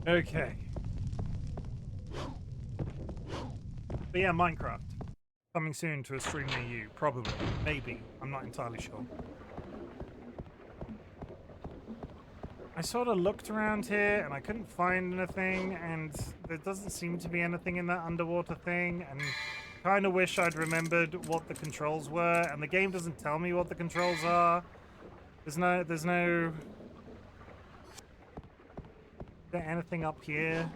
Okay. But yeah, Minecraft. Coming soon to a stream near you. Probably. Maybe. I'm not entirely sure. I sort of looked around here and I couldn't find anything, and there doesn't seem to be anything in that underwater thing, and kind of wish I'd remembered what the controls were, and the game doesn't tell me what the controls are. There's no... Is there anything up here?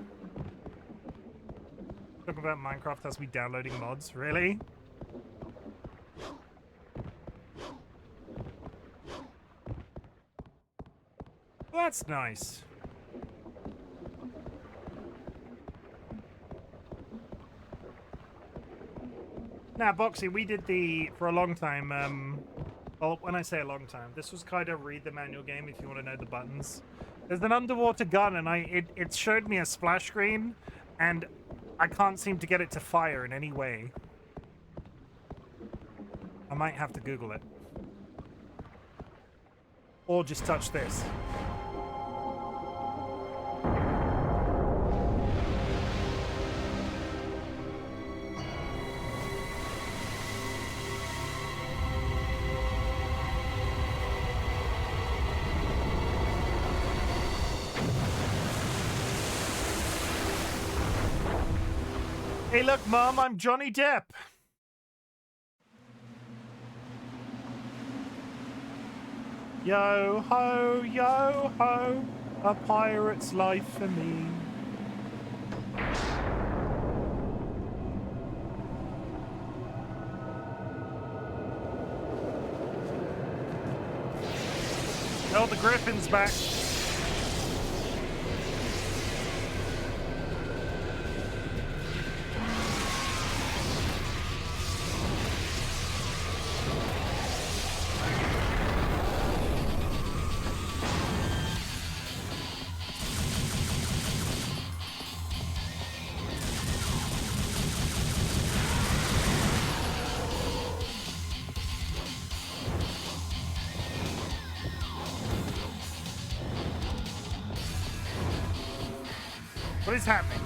Talking about Minecraft as we downloading mods, really? Well, that's nice. Now, Boxy, we did for a long time, well, when I say a long time, this was kind of read the manual game if you want to know the buttons. There's an underwater gun, and it showed me a splash screen, and I can't seem to get it to fire in any way. I might have to Google it. Or just touch this. Hey, look, Mom, I'm Johnny Depp. Yo ho, a pirate's life for me. Oh, the Griffin's back. What is happening?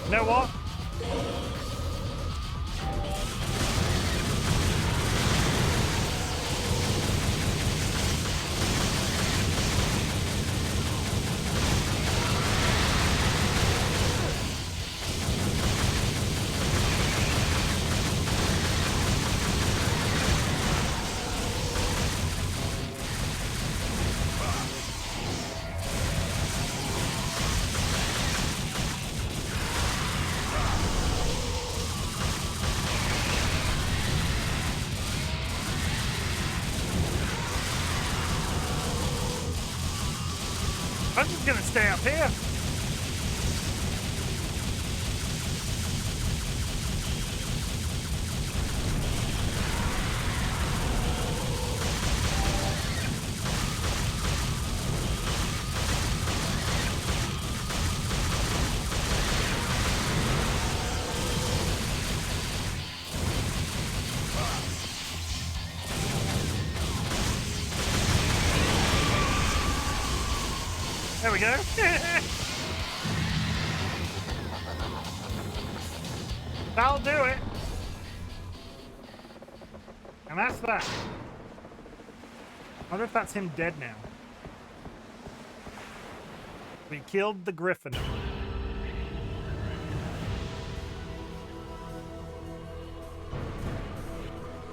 You know what? I'm just gonna stay up here. There we go. That'll do it. And that's that. I wonder if that's him dead now. We killed the Griffin.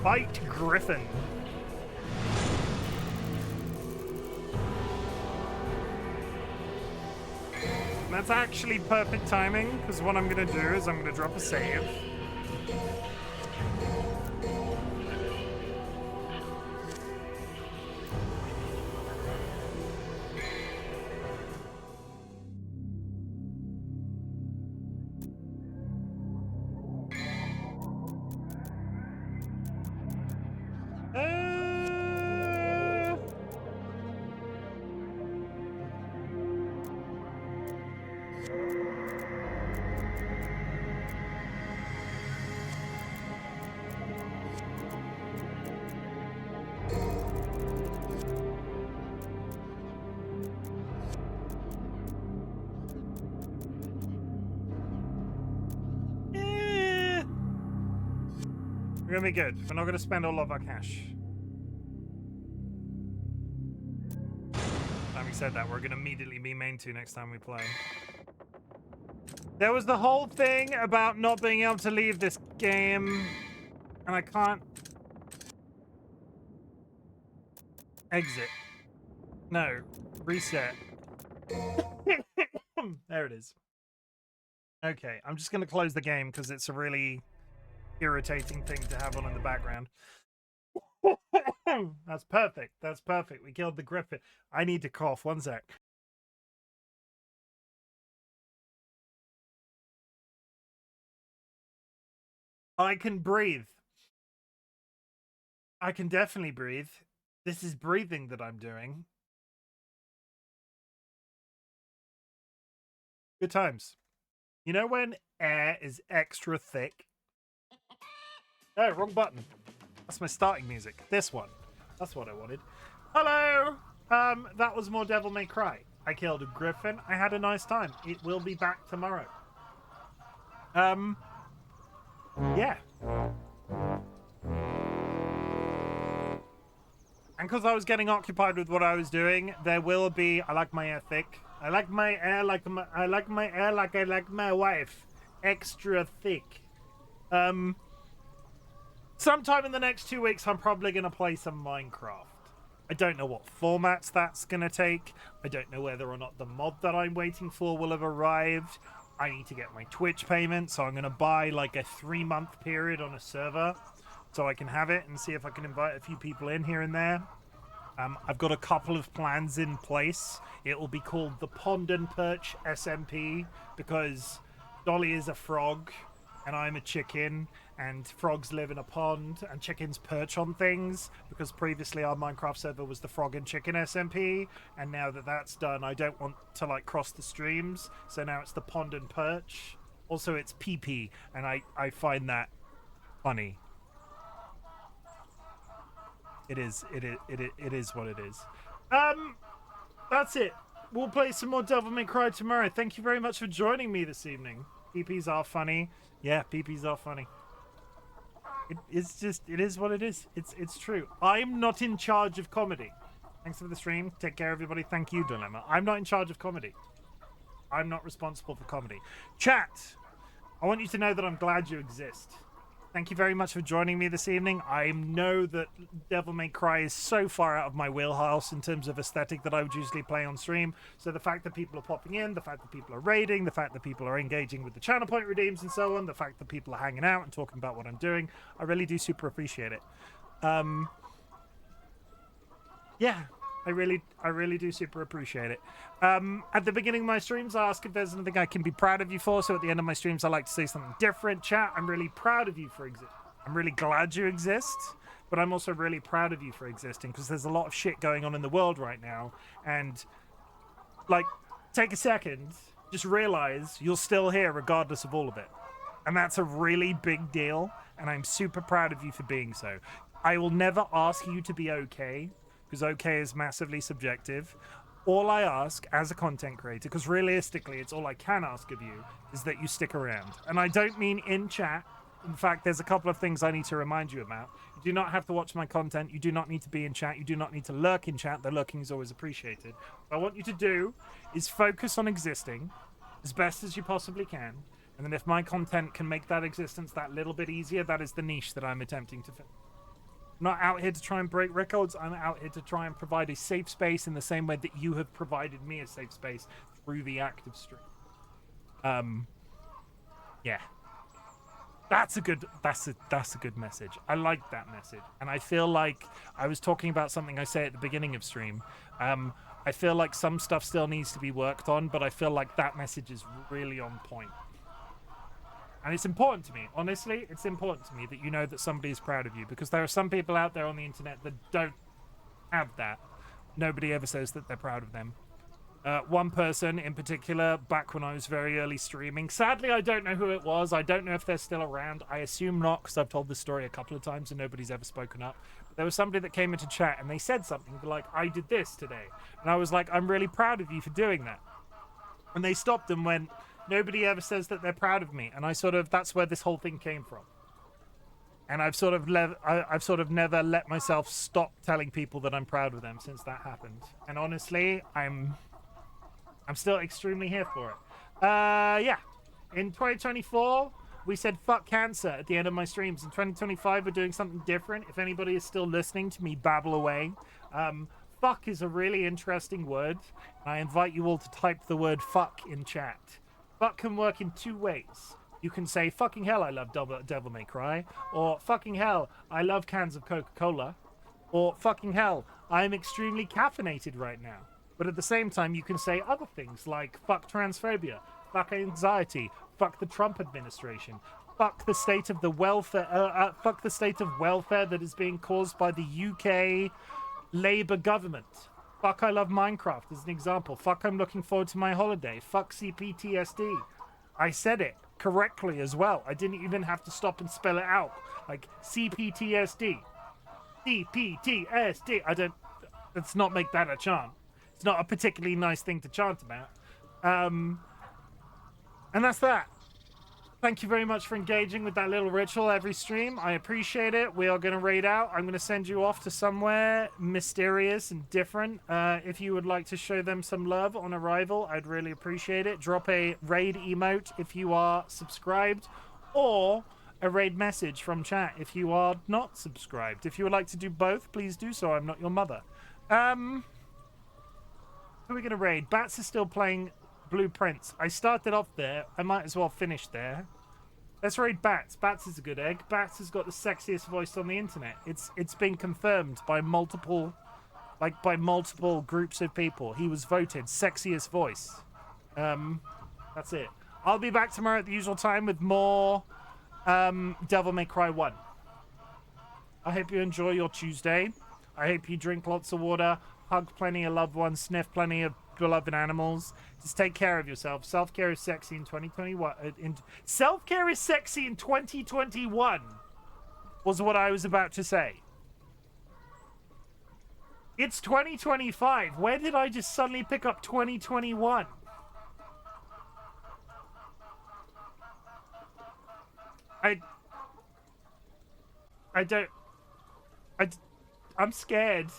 Fight Griffin. That's actually perfect timing, because what I'm going to do is I'm going to drop a save. We're gonna be good. We're not gonna spend all of our cash. said that, we're going to immediately be main 2 next time we play. There was the whole thing about not being able to leave this game, and I can't exit. No, reset. There it is. Okay, I'm just going to close the game because it's a really irritating thing to have on in the background. That's perfect. That's perfect. We killed the griffin. I need to cough. One sec. I can breathe. I can definitely breathe. This is breathing that I'm doing. Good times. You know when air is extra thick? Oh, wrong button. That's my starting music. This one. That's what I wanted. Hello! That was more Devil May Cry. I killed a griffin. I had a nice time. It will be back tomorrow. Yeah. And because I was getting occupied with what I was doing, there will be... I like my air thick. I like my air like my... I like my air like I like my wife. Extra thick. Sometime in the next 2 weeks, I'm probably going to play some Minecraft. I don't know what formats that's going to take. I don't know whether or not the mod that I'm waiting for will have arrived. I need to get my Twitch payment, so I'm going to buy like a 3-month period on a server so I can have it and see if I can invite a few people in here and there. I've got a couple of plans in place. It will be called the Pond and Perch SMP because Dolly is a frog and I'm a chicken, and frogs live in a pond and chickens perch on things, because previously our Minecraft server was the Frog and Chicken SMP, and now that that's done, I don't want to like cross the streams, so now it's the Pond and Perch. Also, it's PP, and I find that funny. It is what it is. That's it. We'll play some more Devil May Cry tomorrow. Thank you very much for joining me this evening. PPs are funny. Yeah, PPs are funny. It's just, it is what it is. It's true. I'm not in charge of comedy. Thanks for the stream. Take care, everybody. Thank you, Dilemma. I'm not in charge of comedy. I'm not responsible for comedy. Chat, I want you to know that I'm glad you exist. Thank you very much for joining me this evening. I know that Devil May Cry is so far out of my wheelhouse in terms of aesthetic that I would usually play on stream. So the fact that people are popping in, the fact that people are raiding, the fact that people are engaging with the channel point redeems and so on, the fact that people are hanging out and talking about what I'm doing, I really do super appreciate it. Yeah, I really do super appreciate it. At the beginning of my streams, I ask if there's anything I can be proud of you for. So at the end of my streams, I like to say something different. Chat, I'm really proud of you for existing. I'm really glad you exist, but I'm also really proud of you for existing because there's a lot of shit going on in the world right now. And like, take a second, just realize you're still here regardless of all of it. And that's a really big deal. And I'm super proud of you for being so. I will never ask you to be okay, because okay is massively subjective. All I ask as a content creator, because realistically it's all I can ask of you, is that you stick around. And I don't mean in chat. In fact, there's a couple of things I need to remind you about. You do not have to watch my content. You do not need to be in chat. You do not need to lurk in chat. The lurking is always appreciated. What I want you to do is focus on existing as best as you possibly can. And then if my content can make that existence that little bit easier, that is the niche that I'm attempting to fill. I'm not out here to try and break records. I'm out here to try and provide a safe space in the same way that you have provided me a safe space through the active stream. Yeah. That's a good message. I like that message. And I feel like I was talking about something I say at the beginning of stream. I feel like some stuff still needs to be worked on, but I feel like that message is really on point. And it's important to me, honestly, it's important to me that you know that somebody is proud of you, because there are some people out there on the internet that don't have that. Nobody ever says that they're proud of them. One person in particular, back when I was very early streaming, sadly I don't know who it was, I don't know if they're still around, I assume not, because I've told this story a couple of times and nobody's ever spoken up. But there was somebody that came into chat and they said something like, I did this today. And I was like, I'm really proud of you for doing that. And they stopped and went, nobody ever says that they're proud of me. And I sort of, that's where this whole thing came from. And I've sort of never let myself stop telling people that I'm proud of them since that happened. And honestly, I'm still extremely here for it. Yeah. In 2024, we said fuck cancer at the end of my streams. In 2025, we're doing something different. If anybody is still listening to me babble away, fuck is a really interesting word. I invite you all to type the word fuck in chat. Fuck can work in two ways. You can say, fucking hell, I love Devil May Cry. Or, fucking hell, I love cans of Coca-Cola. Or, fucking hell, I'm extremely caffeinated right now. But at the same time, you can say other things like, fuck transphobia, fuck anxiety, fuck the Trump administration, fuck the state of the welfare, fuck the state of welfare that is being caused by the UK Labour government. Fuck, I love Minecraft as an example. Fuck, I'm looking forward to my holiday. Fuck CPTSD. I said it correctly as well. I didn't even have to stop and spell it out. Like CPTSD. CPTSD. Let's not make that a chant. It's not a particularly nice thing to chant about. And that's that. Thank you very much for engaging with that little ritual every stream. I appreciate it. We are going to raid out. I'm going to send you off to somewhere mysterious and different. If you would like to show them some love on arrival, I'd really appreciate it. Drop a raid emote if you are subscribed, or a raid message from chat if you are not subscribed. If you would like to do both, please do so. I'm not your mother. Who are we going to raid? Bats is still playing Blueprints. I started off there. I might as well finish there. Let's raid Bats. Bats is a good egg. Bats has got the sexiest voice on the internet. It's been confirmed by multiple groups of people. He was voted sexiest voice. That's it. I'll be back tomorrow at the usual time with more Devil May Cry 1. I hope you enjoy your Tuesday. I hope you drink lots of water, hug plenty of loved ones, sniff plenty of beloved animals. Just take care of yourself. Self-care is sexy in 2021. Self-care is sexy in 2021 was what I was about to say. It's 2025. Where did I just suddenly pick up 2021? I'm scared.